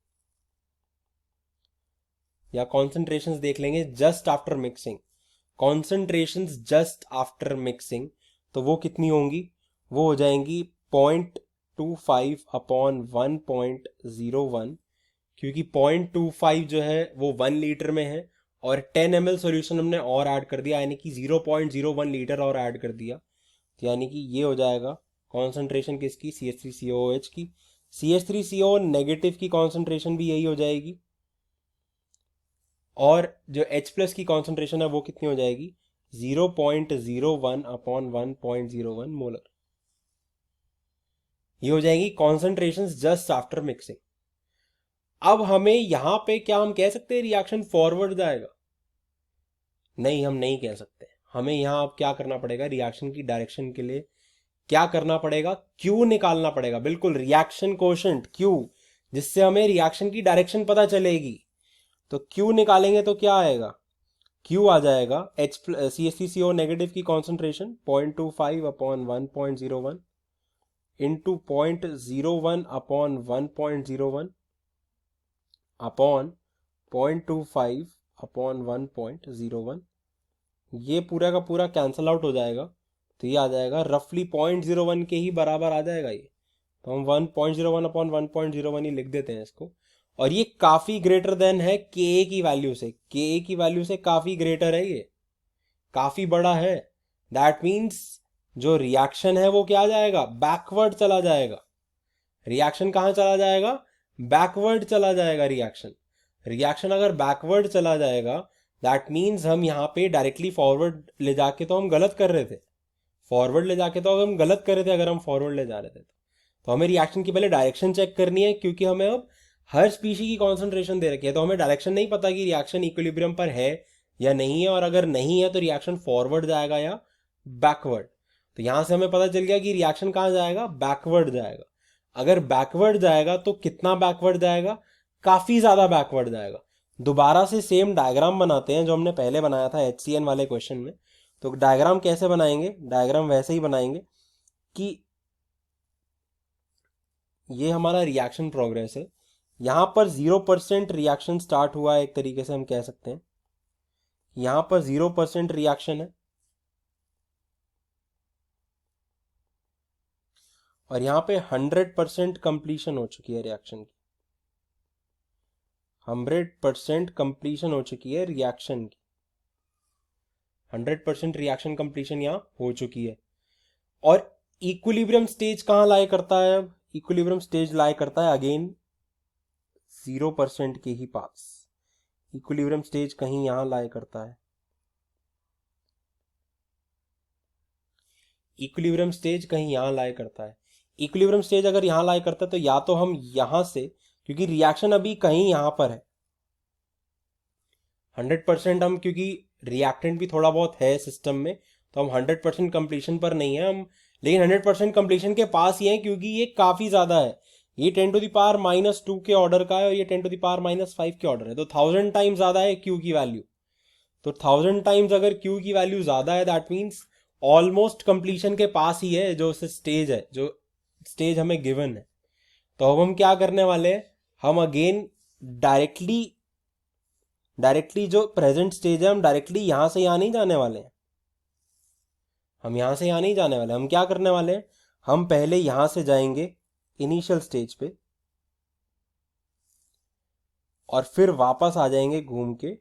या कॉन्सेंट्रेशंस देख लेंगे just after mixing, concentrations just after mixing, तो वो कितनी होंगी? वो हो जाएंगी 0.25 अपॉन 1.01, क्योंकि 0.25 जो है वो 1 लीटर में है और 10 ml सोल्यूशन हमने और ऐड कर दिया, यानी कि 0.01 लीटर और ऐड कर दिया। तो यानी कि ये हो जाएगा कॉन्सेंट्रेशन किसकी? CH3COOH की। CH3CO नेगेटिव की कॉन्सेंट्रेशन भी यही हो जाएगी और जो H प्लस की कॉन्सेंट्रेशन है वो कितनी हो जाएगी? 0.01 अपॉन 1.01 मोलर। ये हो जाएगी कॉन्सेंट्रेशन जस्ट आफ्टर मिक्सिंग। अब हमें यहां पे क्या हम कह सकते हैं रिएक्शन फॉरवर्ड जाएगा? नहीं, हम नहीं कह सकते। हमें यहां अब क्या करना पड़ेगा? रिएक्शन की डायरेक्शन के लिए क्या करना पड़ेगा? क्यू निकालना पड़ेगा। बिल्कुल, रिएक्शन कोशेंट क्यू, जिससे हमें रिएक्शन की डायरेक्शन पता चलेगी। तो क्यू निकालेंगे तो क्या आएगा? क्यू आ जाएगा CH3CO नेगेटिव की concentration 0.25 upon 1.01 into 0.01 upon 1.01 upon 0.25 upon 1.01। ये पूरा का पूरा कैंसल आउट हो जाएगा, तो ये आ जाएगा रफली 0.01 के ही बराबर आ जाएगा ये। तो हम 1.01 अपॉन 1.01 ही लिख देते हैं इसको। और ये काफी ग्रेटर देन है के की वैल्यू से, के की वैल्यू से काफी ग्रेटर है, ये काफी बड़ा है। दैट मीन्स जो रिएक्शन है वो क्या आ जाएगा? बैकवर्ड चला जाएगा। रिएक्शन कहां चला जाएगा? बैकवर्ड चला जाएगा रिएक्शन। रिएक्शन अगर बैकवर्ड चला जाएगा दैट मीन्स हम यहाँ पे डायरेक्टली फॉरवर्ड ले जाके तो हम गलत कर रहे थे। फॉरवर्ड ले जाके तो हम गलत कर रहे थे अगर हम फॉरवर्ड ले जा रहे थे। तो हमें रिएक्शन की पहले डायरेक्शन चेक करनी है, क्योंकि हमें अब हर स्पीशी की कॉन्सेंट्रेशन दे रखी है, तो हमें डायरेक्शन नहीं पता कि रिएक्शन इक्विलिब्रियम पर है या नहीं है, और अगर नहीं है तो रिएक्शन फॉरवर्ड जाएगा या बैकवर्ड। तो यहां से हमें पता चल गया कि रिएक्शन कहां जाएगा? बैकवर्ड जाएगा। अगर बैकवर्ड जाएगा तो कितना बैकवर्ड जाएगा? काफी ज्यादा बैकवर्ड जाएगा। दोबारा से सेम डायग्राम बनाते हैं जो हमने पहले बनाया था HCN वाले क्वेश्चन में। तो डायग्राम कैसे बनाएंगे? डायग्राम वैसे ही बनाएंगे कि ये हमारा रिएक्शन प्रोग्रेस है। यहां पर 0% रिएक्शन स्टार्ट हुआ है, एक तरीके से हम कह सकते हैं। यहां पर 0% रिएक्शन है और यहाँ पे 100% कंप्लीशन हो चुकी है रिएक्शन की, 100% कंप्लीशन हो चुकी है रिएक्शन की, 100% रिएक्शन कंप्लीशन यहाँ हो चुकी है। और इक्विलिब्रियम स्टेज कहाँ लाई करता है? अब इक्विलिब्रियम स्टेज लाई करता है अगेन 0% के ही पास। इक्विलिब्रियम स्टेज कहीं यहां लाई करता है, इक्विलिब्रियम स्टेज कहीं यहां लाई करता है। इक्विलिब्रियम स्टेज अगर यहां लाई करता है तो या तो हम यहां से, क्योंकि रिएक्शन अभी कहीं यहां पर है, 100% हम, क्योंकि रिएक्टेंट भी थोड़ा बहुत है सिस्टम में, तो हम 100% कंप्लीशन पर नहीं है हम, लेकिन 100% कंप्लीशन के पास ही है, क्योंकि ये काफी ज्यादा है। ये 10⁻⁻2 के ऑर्डर का है और ये 10⁻⁻5 के ऑर्डर है, तो 1000 टाइम्स ज्यादा है क्यू की वैल्यू। तो 1000 टाइम्स अगर क्यू की वैल्यू ज्यादा है, दैट मीन्स ऑलमोस्ट कंप्लीशन के पास ही है जो स्टेज है, जो स्टेज हमें गिवन है। तो अब हम क्या करने वाले हैं, हम अगेन डायरेक्टली जो प्रेजेंट स्टेज है, हम डायरेक्टली यहां से यहां नहीं जाने वाले हैं, हम यहां से यहां नहीं जाने वाले। हम क्या करने वाले हैं, हम पहले यहां से जाएंगे इनिशियल स्टेज पे और फिर वापस आ जाएंगे घूम के,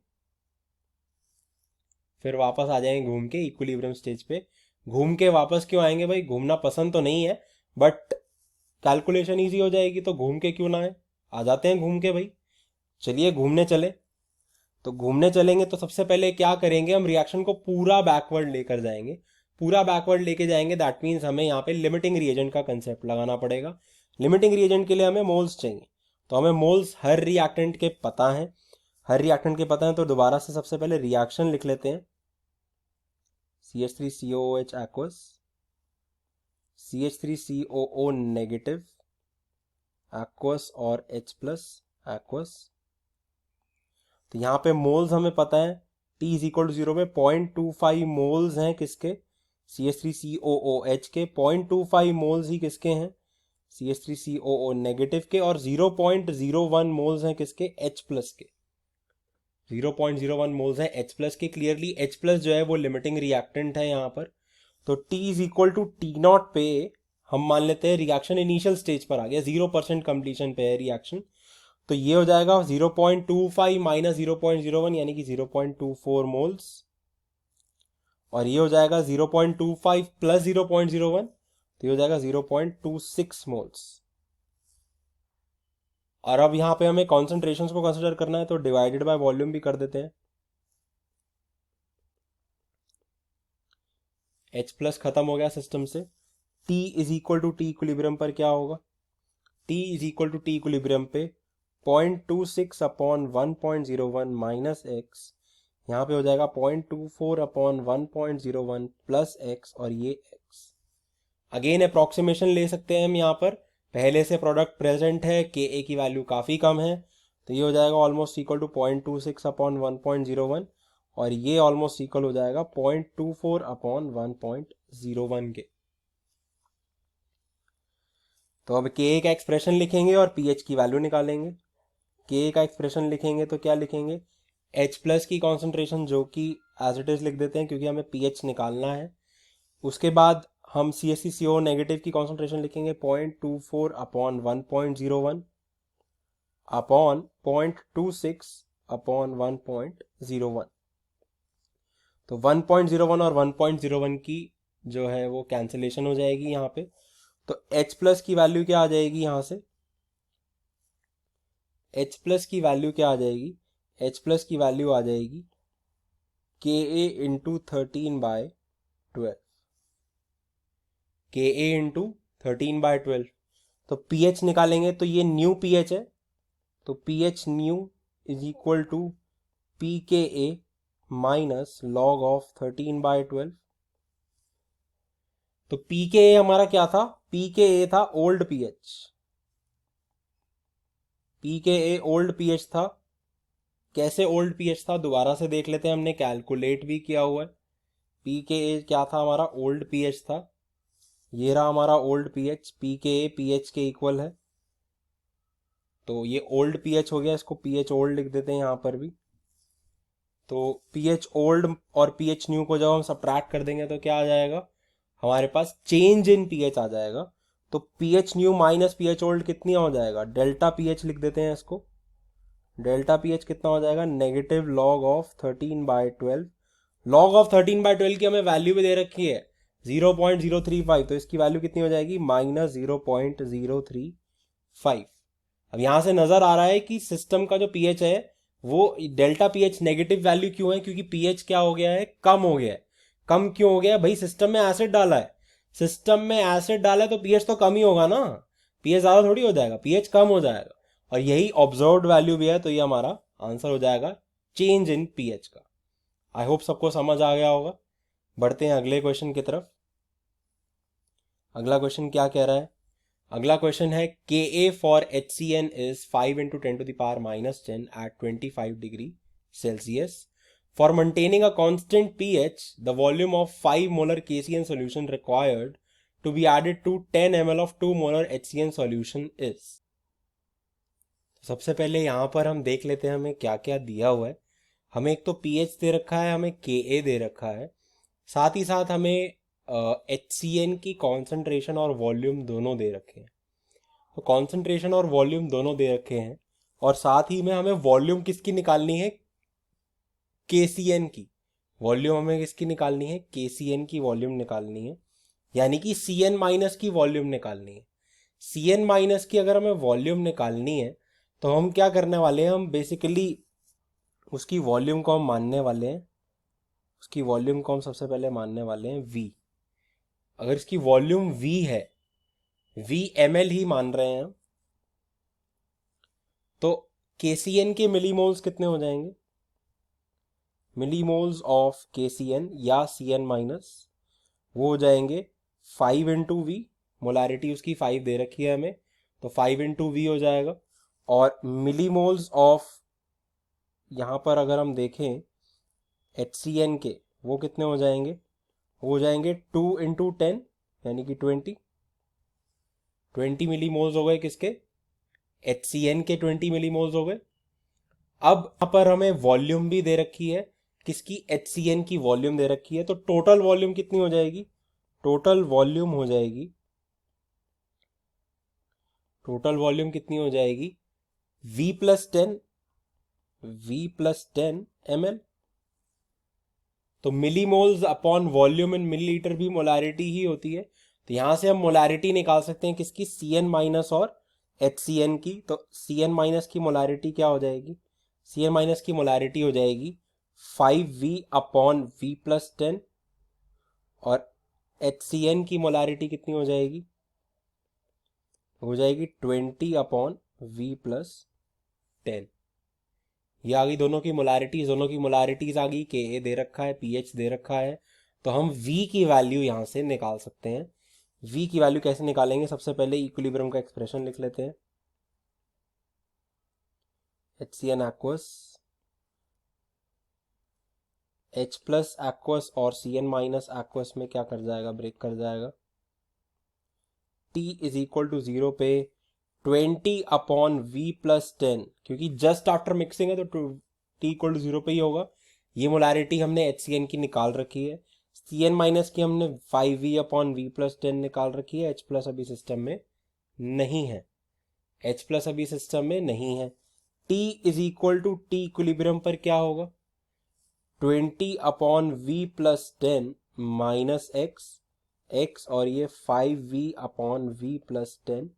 फिर वापस आ जाएंगे घूम के इक्विलिब्रियम स्टेज पे। घूम के वापस क्यों आएंगे भाई? घूमना पसंद तो नहीं है, बट कैलकुलेशन इजी हो जाएगी, तो घूम के क्यों ना है, आ जाते हैं घूम के भाई। चलिए घूमने चले। तो घूमने चलेंगे तो सबसे पहले क्या करेंगे, हम रिएक्शन को पूरा बैकवर्ड लेकर जाएंगे। पूरा बैकवर्ड लेके जाएंगे, दैट मीन्स हमें यहाँ पे लिमिटिंग रिएजेंट का कंसेप्ट लगाना पड़ेगा। लिमिटिंग रिएजेंट के लिए हमें मोल्स चाहिए, तो हमें मोल्स हर रिएक्टेंट के पता है, हर रिएक्टेंट के पता है। तो दोबारा से सबसे पहले रिएक्शन लिख लेते हैं, CH3COOH aqueous, CH3COO negative aqueous और H प्लस aqueous। तो यहाँ पे मोल्स हमें पता है, T इज इक्वल टू 0 पे 0.25 मोल्स हैं किसके, CH3COOH के। 0.25 मोल्स ही किसके हैं, CH3COO नेगेटिव के। और 0.01 मोल्स हैं किसके, H प्लस के। 0.01 मोल्स हैं H प्लस के। क्लियरली H प्लस जो है वो लिमिटिंग रिएक्टेंट है यहाँ पर। तो T is equal to T0 पे हम मान लेते हैं रिएक्शन इनिशियल स्टेज पर आ गया, 0% कंप्लीशन पे है रिएक्शन। तो ये हो जाएगा 0.25 माइनस 0.01 यानी कि 0.24 मोल्स, और ये हो जाएगा 0.25 प्लस 0.01, तो ये हो जाएगा 0.26 मोल्स। और अब यहाँ पे हमें कॉन्सेंट्रेशंस को कंसिडर करना है, तो डिवाइडेड बाय वॉल्यूम भी कर देते हैं। H प्लस खत्म हो गया सिस्टम से। T is equal to T equilibrium पर क्या होगा, T is equal to T equilibrium पे 0.26 अपॉन 1.01 माइनस एक्स, यहाँ पे हो जाएगा 0.24 अपॉन 1.01 प्लस एक्स, और ये एक्स। अगेन अप्रोक्सीमेशन ले सकते हैं हम, यहाँ पर पहले से प्रोडक्ट प्रेजेंट है, के ए की वैल्यू काफ़ी कम है, तो ये हो जाएगा ऑलमोस्ट इक्वल टू 0.26 अपॉन 1.01, और ये ऑलमोस्ट इक्वल हो जाएगा 0.24 अपॉन 1.01 के। तो अब के का एक्सप्रेशन लिखेंगे और पीएच की वैल्यू निकालेंगे। के का एक्सप्रेशन लिखेंगे तो क्या लिखेंगे, H प्लस की कॉन्सेंट्रेशन जो कि एज इट इज लिख देते हैं क्योंकि हमें पीएच निकालना है। उसके बाद हम CH3CO नेगेटिव की कॉन्सेंट्रेशन लिखेंगे 0.24 अपॉन 1.01 अपॉन 0.26 अपॉन 1.01। तो 1.01 और 1.01 की जो है वो कैंसिलेशन हो जाएगी यहाँ पे। तो H प्लस की वैल्यू क्या आ जाएगी यहाँ से, H प्लस की वैल्यू क्या आ जाएगी, H प्लस की वैल्यू आ जाएगी KA इंटू 13/12, KA इंटू 13/12। तो पीएच निकालेंगे तो ये न्यू पीएच है, तो pH new is equal to PKA minus log of 13/12। तो PKA हमारा क्या था, PKA था old pH, PKA old pH था। कैसे ओल्ड पीएच था दोबारा से देख लेते हैं, हमने कैलकुलेट भी किया हुआ है। PKA क्या था हमारा, ओल्ड पीएच था। ये रहा हमारा ओल्ड पीएच, PKA पीएच के इक्वल है, तो ये ओल्ड पीएच हो गया, इसको पीएच ओल्ड लिख देते हैं यहाँ पर भी। तो पीएच ओल्ड और पीएच न्यू को जब हम सब्ट्रैक्ट कर देंगे तो क्या आ जाएगा, हमारे पास चेंज इन पीएच आ जाएगा। तो pH new minus pH old कितनी हो जाएगा, डेल्टा पीएच लिख देते हैं इसको। डेल्टा पीएच कितना हो जाएगा, negative log of 13/12। Log of 13/12 की हमें वैल्यू भी दे रखी है 0.035, तो इसकी वैल्यू कितनी हो जाएगी, -0.035। अब यहां से नजर आ रहा है कि सिस्टम का जो पीएच है वो डेल्टा पीएच नेगेटिव वैल्यू क्यों है, क्योंकि पीएच क्या हो गया है, कम हो गया है। कम क्यों हो गया है भाई, सिस्टम में एसिड डाला है। सिस्टम में एसिड डाला है तो पीएच तो कम ही होगा ना, पीएच ज्यादा थोड़ी हो जाएगा, पीएच कम हो जाएगा। और यही ऑब्जर्व्ड वैल्यू भी है, तो ये हमारा आंसर हो जाएगा चेंज इन पीएच का। आई होप सबको समझ आ गया होगा। बढ़ते हैं अगले क्वेश्चन की तरफ। अगला क्वेश्चन क्या कह रहा है, अगला क्वेश्चन है K a for H C N is 5 × 10⁻⁻10 at 25 degree Celsius. For maintaining a constant pH, the volume of 5 molar KCN solution required to be added to 10 ml of 2 molar HCN solution is. सबसे पहले यहां पर हम देख लेते हैं हमें क्या क्या दिया हुआ है। हमें एक तो pH दे रखा है, हमें Ka दे रखा है, साथ ही साथ हमें HCN की कॉन्सेंट्रेशन और वॉल्यूम दोनों दे रखे हैं। तो कॉन्सेंट्रेशन और वॉल्यूम दोनों दे रखे हैं, और साथ ही में हमें वॉल्यूम किसकी निकालनी है, KCN की। वॉल्यूम हमें किसकी निकालनी है, KCN की वॉल्यूम निकालनी है, यानी कि CN माइनस की वॉल्यूम निकालनी है। CN माइनस की अगर हमें वॉल्यूम निकालनी है तो हम क्या करने वाले हैं, हम बेसिकली उसकी वॉल्यूम को हम मानने वाले हैं, उसकी वॉल्यूम को हम सबसे पहले मानने वाले हैं V। अगर इसकी वॉल्यूम V है, V ml ही मान रहे हैं हम, तो KCN के मिलीमोल्स कितने हो जाएंगे, मिलीमोल्स ऑफ KCN या CN माइनस, वो हो जाएंगे 5 × V। मोलारिटी उसकी 5 दे रखी है हमें, तो 5 × V हो जाएगा। और मिलीमोल्स ऑफ, यहाँ पर अगर हम देखें HCN के, वो कितने हो जाएंगे, हो जाएंगे 2 × 10 यानी कि 20 मिलीमोल्स हो गए किसके, HCN के 20 मिलीमोल्स हो गए। अब यहाँ पर हमें वॉल्यूम भी दे रखी है, किसकी, HCN की वॉल्यूम दे रखी है, तो टोटल वॉल्यूम कितनी हो जाएगी, टोटल वॉल्यूम हो जाएगी, टोटल वॉल्यूम कितनी हो जाएगी, V + 10 ml। तो millimoles upon volume in millilitre भी मोलारिटी ही होती है, तो यहां से हम मोलारिटी निकाल सकते हैं किसकी, CN माइनस और HCN की। तो CN माइनस की मोलारिटी क्या हो जाएगी, CN माइनस की मोलारिटी हो जाएगी 5V/V + 10, और HCN की मोलारिटी कितनी हो जाएगी, हो जाएगी 20/V + 10। ये आ गई दोनों की मोलारिटीज, दोनों की मोलारिटीज आ गई, Ka दे रखा है, पीएच दे रखा है, तो हम V की वैल्यू यहां से निकाल सकते हैं। V की वैल्यू कैसे निकालेंगे, सबसे पहले इक्विलिब्रियम का एक्सप्रेशन लिख लेते हैं। HCN aqueous, H plus aqueous और CN माइनस aqueous में क्या कर जाएगा, ब्रेक कर जाएगा। T = 0 पे 20/V + 10, क्योंकि जस्ट आफ्टर मिक्सिंग है तो T = 0 पे ही होगा। ये मोलारिटी हमने HCN की निकाल रखी है, CN माइनस की हमने 5V/V + 10 निकाल रखी है। H प्लस अभी सिस्टम में नहीं है, H प्लस अभी सिस्टम में नहीं है। T = T इक्विलिब्रियम पर क्या होगा, 20/V + 10 माइनस x, और ये 5V/V + 10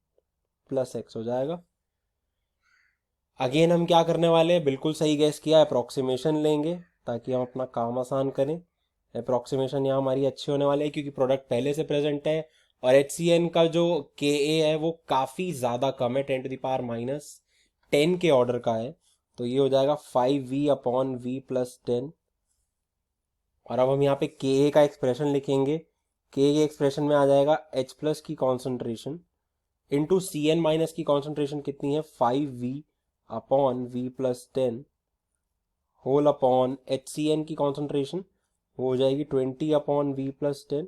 + x हो जाएगा। अगेन हम क्या करने वाले हैं, बिल्कुल सही गैस किया, अप्रॉक्सीमेशन लेंगे ताकि हम अपना काम आसान करें। अप्रॉक्सीमेशन यहाँ हमारी अच्छी होने वाली है क्योंकि प्रोडक्ट पहले से प्रेजेंट है, और HCN का जो Ka है वो काफ़ी ज़्यादा कम है, 10⁻⁻10 के ऑर्डर का है, तो ये हो जाएगा 5V/V + 10। और अब हम यहाँ पे Ka का एक्सप्रेशन लिखेंगे, Ka के एक्सप्रेशन में आ जाएगा H+ की कॉन्सेंट्रेशन इंटू CN माइनस की कॉन्सेंट्रेशन कितनी है, 5V/V + 10 होल अपॉन HCN की कॉन्सेंट्रेशन, वो हो जाएगी 20/V + 10।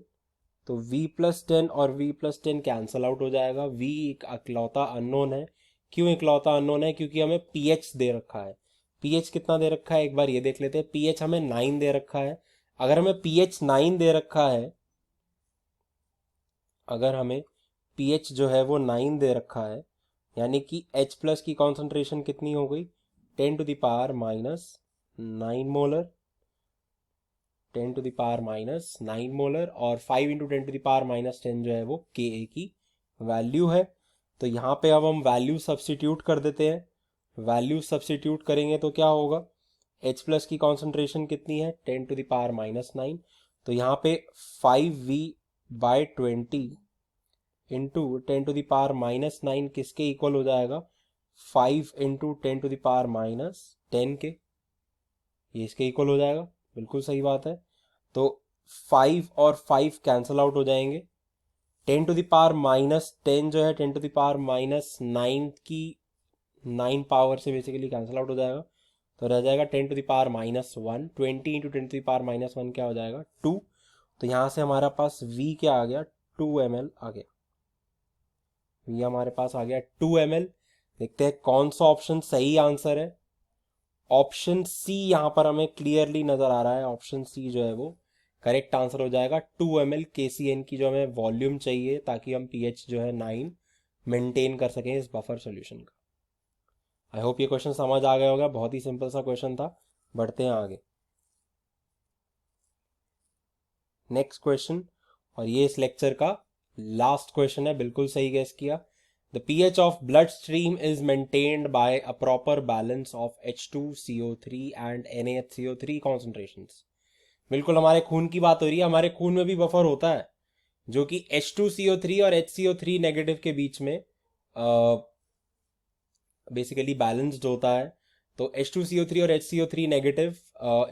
तो V + 10 और V + 10 कैंसल आउट हो जाएगा। V एक इकलौता अननोन है। क्यों इकलौता अननोन है, क्योंकि हमें pH दे रखा है। pH कितना दे रखा है, एक बार ये देख लेते हैं। pH हमें 9 दे रखा है। अगर हमें pH 9 दे रखा है, अगर हमें pH जो है वो 9 दे रखा है, यानी कि H प्लस की कॉन्सेंट्रेशन कितनी हो गई, 10⁻⁹ मोलर, 10⁻⁹ मोलर, और 5 × 10⁻⁻10 जो है वो Ka की वैल्यू है। तो यहाँ पे अब हम वैल्यू सब्स्टिट्यूट कर देते हैं। वैल्यू सब्स्टिट्यूट करेंगे तो क्या होगा, H प्लस की कॉन्सेंट्रेशन कितनी है, 10⁻⁹ तो यहाँ पे 5V/20 इंटू 10⁻⁹ किसके इक्वल हो जाएगा, 5 × 10⁻⁻10 के, ये इसके इक्वल हो जाएगा। बिल्कुल सही बात है। तो 5 और 5 कैंसिल आउट हो जाएंगे। 10⁻⁻10 जो है 10⁻⁹ की 9 पावर से बेसिकली कैंसिल आउट हो जाएगा, तो रह जाएगा 10⁻⁻1। 20 × 10⁻⁻1 क्या हो जाएगा, 2। तो यहाँ से हमारा पास V क्या आ गया, 2 ml आ गया। V हमारे पास आ गया 2 ml। देखते हैं कौन सा ऑप्शन सही आंसर है। ऑप्शन सी यहाँ पर हमें क्लियरली नजर आ रहा है, ऑप्शन सी जो है वो करेक्ट आंसर हो जाएगा। 2 ml KCN की जो हमें वॉल्यूम चाहिए ताकि हम pH जो है 9 मेंटेन कर सकें इस बफर सॉल्यूशन का। आई होप ये क्वेश्चन समझ आ गया होगा, बहुत ही सिंपल सा क्वेश्चन था। बढ़ते हैं आगे, नेक्स्ट क्वेश्चन, और ये इस लेक्चर का लास्ट क्वेश्चन है। बिल्कुल सही गैस किया। The pH of blood stream is maintained by a proper balance of H2CO3 and NaHCO3 concentrations. बिल्कुल हमारे खून की बात हो रही है। हमारे खून में भी बफर होता है जो कि H2CO3 और HCO3 नेगेटिव के बीच में बेसिकली बैलेंस्ड होता है। तो H2CO3 और HCO3 negative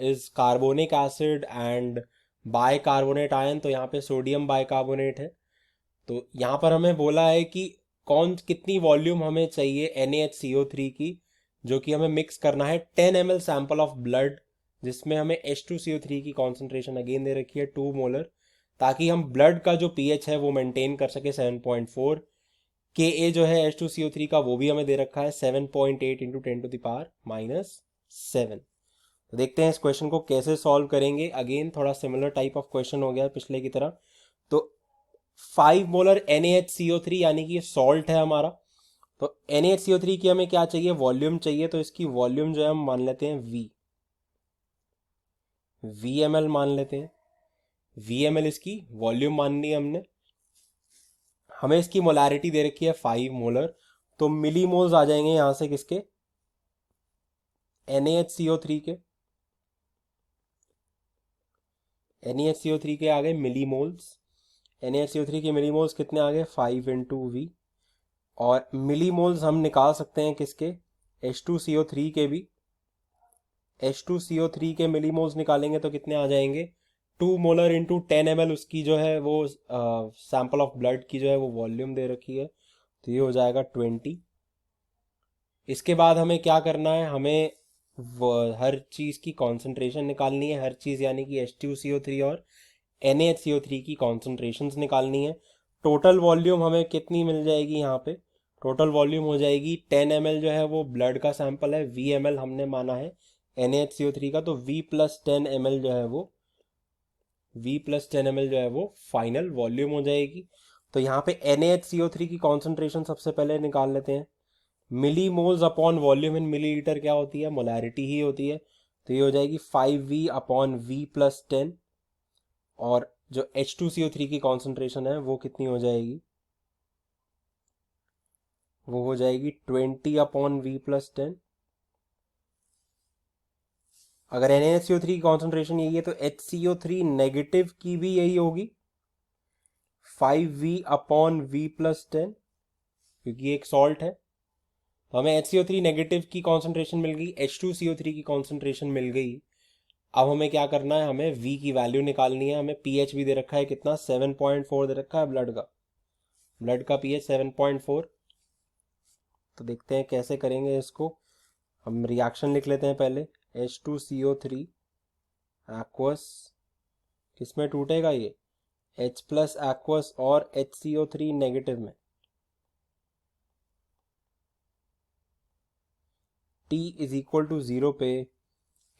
is carbonic acid and bicarbonate ion, तो यहाँ पे सोडियम बाइकार्बोनेट है। तो यहाँ पर हमें बोला है कि कितनी वॉल्यूम हमें चाहिए NaHCO3 की, जो कि हमें मिक्स करना है 10 ml सैंपल ऑफ ब्लड, जिसमें हमें H2CO3 की कॉन्सेंट्रेशन अगेन दे रखी है 2 मोलर, ताकि हम ब्लड का जो pH है वो मेंटेन कर सके 7.4। Ka जो है H2CO3 का वो भी हमें दे रखा है 7.8 × 10⁻⁷। तो देखते हैं इस क्वेश्चन को कैसे सॉल्व करेंगे। अगेन थोड़ा सिमिलर टाइप ऑफ क्वेश्चन हो गया है पिछले की तरह। तो 5 मोलर NaHCO3 यानी कि सॉल्ट है हमारा। तो NaHCO3 की हमें क्या चाहिए, वॉल्यूम चाहिए। तो इसकी वॉल्यूम जो है हम मान लेते हैं VmL मान लेते हैं। VmL इसकी वॉल्यूम माननी है हमने। हमें इसकी मोलैरिटी दे रखी है 5 मोलर, तो मिली मोल्स आ जाएंगे यहां से किसके, NaHCO3 के। NaHCO3 के आ गए मिली मोल्स। NaHCO3 के मिली मोल्स कितने आ गए, 5 × V। और मिली मोल्स हम निकाल सकते हैं किसके, H2CO3 के भी। H2CO3 के मिली मोल्स निकालेंगे तो कितने आ जाएंगे, 2 मोलर इंटू 10 ml उसकी जो है वो सैंपल ऑफ ब्लड की जो है वो वॉल्यूम दे रखी है, तो ये हो जाएगा 20। इसके बाद हमें क्या करना है, हमें हर चीज़ की कॉन्सेंट्रेशन निकालनी है। हर चीज़ यानी कि H2CO3 और NaHCO3 की कॉन्सेंट्रेशंस निकालनी है। टोटल वॉल्यूम हमें कितनी मिल जाएगी यहाँ पे, टोटल वॉल्यूम हो जाएगी 10 ml जो है वो ब्लड का सैंपल है, VmL हमने माना है NaHCO3 का, तो V + 10 ml जो है वो फाइनल वॉल्यूम हो जाएगी। तो यहाँ पे NaHCO3 की कॉन्सेंट्रेशन सबसे पहले निकाल लेते हैं। Milli moles upon volume in millilitre क्या होती है, मोलैरिटी ही होती है। तो ये हो जाएगी 5V/V + 10, और जो H2CO3 की कॉन्सेंट्रेशन है वो कितनी हो जाएगी, वो हो जाएगी 20/V + 10। अगर NaHCO3 की कॉन्सेंट्रेशन यही है तो HCO3 नेगेटिव की भी यही होगी, 5V/V + 10, क्योंकि एक सॉल्ट है। तो हमें HCO3 नेगेटिव की कॉन्सेंट्रेशन मिल गई, H2CO3 की कॉन्सेंट्रेशन मिल गई। अब हमें क्या करना है, हमें V की वैल्यू निकालनी है। हमें pH भी दे रखा है कितना, 7.4 दे रखा है ब्लड का pH 7.4। तो देखते हैं कैसे करेंगे इसको। हम रिएक्शन लिख लेते हैं पहले। H2CO3 एक्वस, किसमें टूटेगा ये, H+ एक्वस और HCO3 नेगेटिव में। T = 0 पे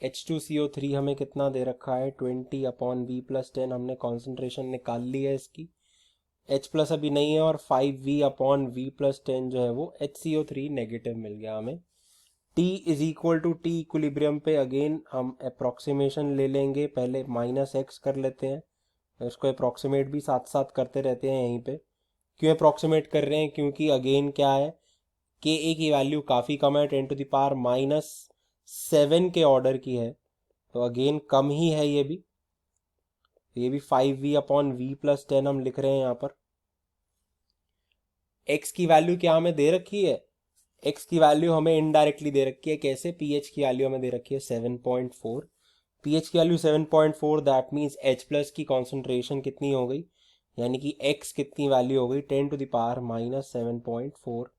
H2CO3 हमें कितना दे रखा है, 20/V + 10। हमने कॉन्सेंट्रेशन निकाल ली है इसकी। H प्लस अभी नहीं है, और 5V अपॉन V प्लस 10 जो है वो HCO3 नेगेटिव मिल गया हमें। T is equal to T equilibrium पे अगेन हम अप्रॉक्सीमेशन ले लेंगे, पहले -x कर लेते हैं, इसको अप्रॉक्सीमेट भी साथ साथ करते रहते हैं यहीं पे। क्यों अप्रॉक्सीमेट कर रहे हैं? क्योंकि अगेन क्या है, के ए की वैल्यू काफ़ी कम है, 10⁻⁷ के ऑर्डर की है, तो अगेन कम ही है ये भी। 5V अपॉन V प्लस 10 हम लिख रहे हैं यहाँ पर। x की वैल्यू क्या हमें दे रखी है? x की वैल्यू हमें इनडायरेक्टली दे रखी है। कैसे? pH की वैल्यू हमें दे रखी है 7.4। pH की value 7.4, that means H plus की कॉन्सेंट्रेशन कितनी हो गई, यानी कि x कितनी वैल्यू हो गई, 10⁻⁻7.4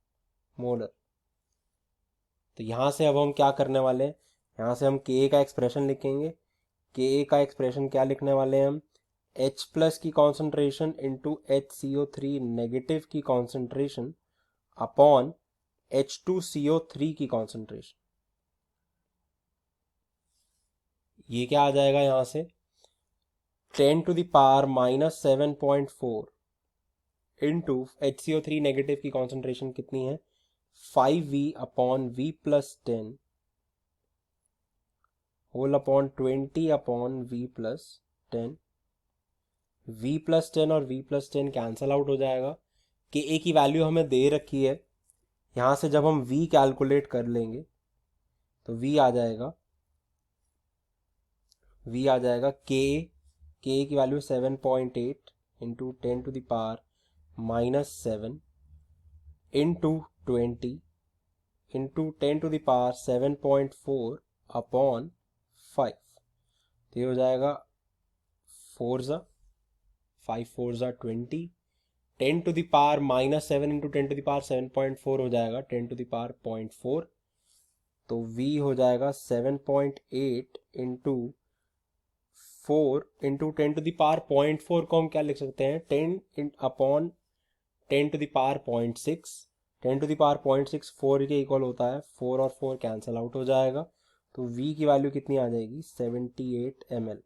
मोलर। तो यहाँ से अब हम क्या करने वाले हैं, यहाँ से हम Ka का एक्सप्रेशन लिखेंगे। Ka का एक्सप्रेशन क्या लिखने वाले हैं हम? H प्लस की कॉन्सेंट्रेशन इंटू HCO3 नेगेटिव की कॉन्सेंट्रेशन अपॉन H2CO3 की कॉन्सेंट्रेशन। ये क्या आ जाएगा यहाँ से? 10⁻⁻7.4 इंटू HCO3 नेगेटिव की कॉन्सेंट्रेशन कितनी है, 5V upon V plus 10 whole upon 20 upon V plus 10। V plus 10 और V प्लस 10 कैंसल आउट हो जाएगा। कि ए की वैल्यू हमें दे रखी है, यहाँ से जब हम V कैलकुलेट कर लेंगे तो V आ जाएगा के की value 7.8 into 10⁻⁻7 into 20 into 10⁻7.4 upon 5। तो ये हो जाएगा 5 4 ज़ा 20, 10⁻⁻7 इंटू 10⁻7.4 हो जाएगा 10⁻⁴। तो V हो जाएगा 7.8 इंटू 4 इंटू 10⁻⁴ को हम क्या लिख सकते हैं, 10 अपॉन 10⁻⁶। 10⁻⁶ 4 के इक्वल होता है, 4 और 4 कैंसिल आउट हो जाएगा। तो V की वैल्यू कितनी आ जाएगी, 78 ml।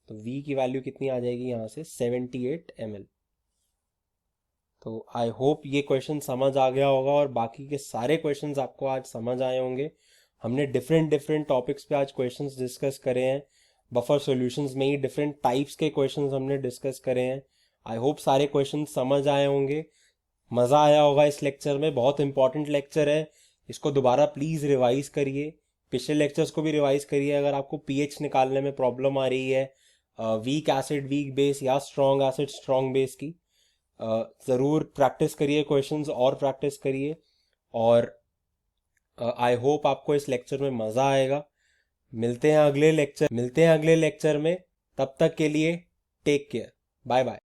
तो V की वैल्यू कितनी आ जाएगी यहाँ से, 78 ml। तो आई होप ये क्वेश्चन समझ आ गया होगा, और बाकी के सारे क्वेश्चंस आपको आज समझ आए होंगे। हमने डिफरेंट टॉपिक्स पे आज क्वेश्चंस डिस्कस करे हैं। बफर सॉल्यूशंस में ही डिफरेंट टाइप्स के क्वेश्चंस हमने डिस्कस करे हैं। आई होप सारे क्वेश्चंस समझ आए होंगे, मज़ा आया होगा इस लेक्चर में। बहुत इंपॉर्टेंट लेक्चर है, इसको दोबारा प्लीज़ रिवाइज करिए, पिछले लेक्चर्स को भी रिवाइज करिए। अगर आपको पीएच निकालने में प्रॉब्लम आ रही है, वीक एसिड वीक बेस या स्ट्रॉन्ग एसिड स्ट्रॉन्ग बेस की, ज़रूर प्रैक्टिस करिए, क्वेश्चंस और प्रैक्टिस करिए। और आई होप आपको इस लेक्चर में मज़ा आएगा। मिलते हैं अगले लेक्चर में। तब तक के लिए टेक केयर, बाय बाय।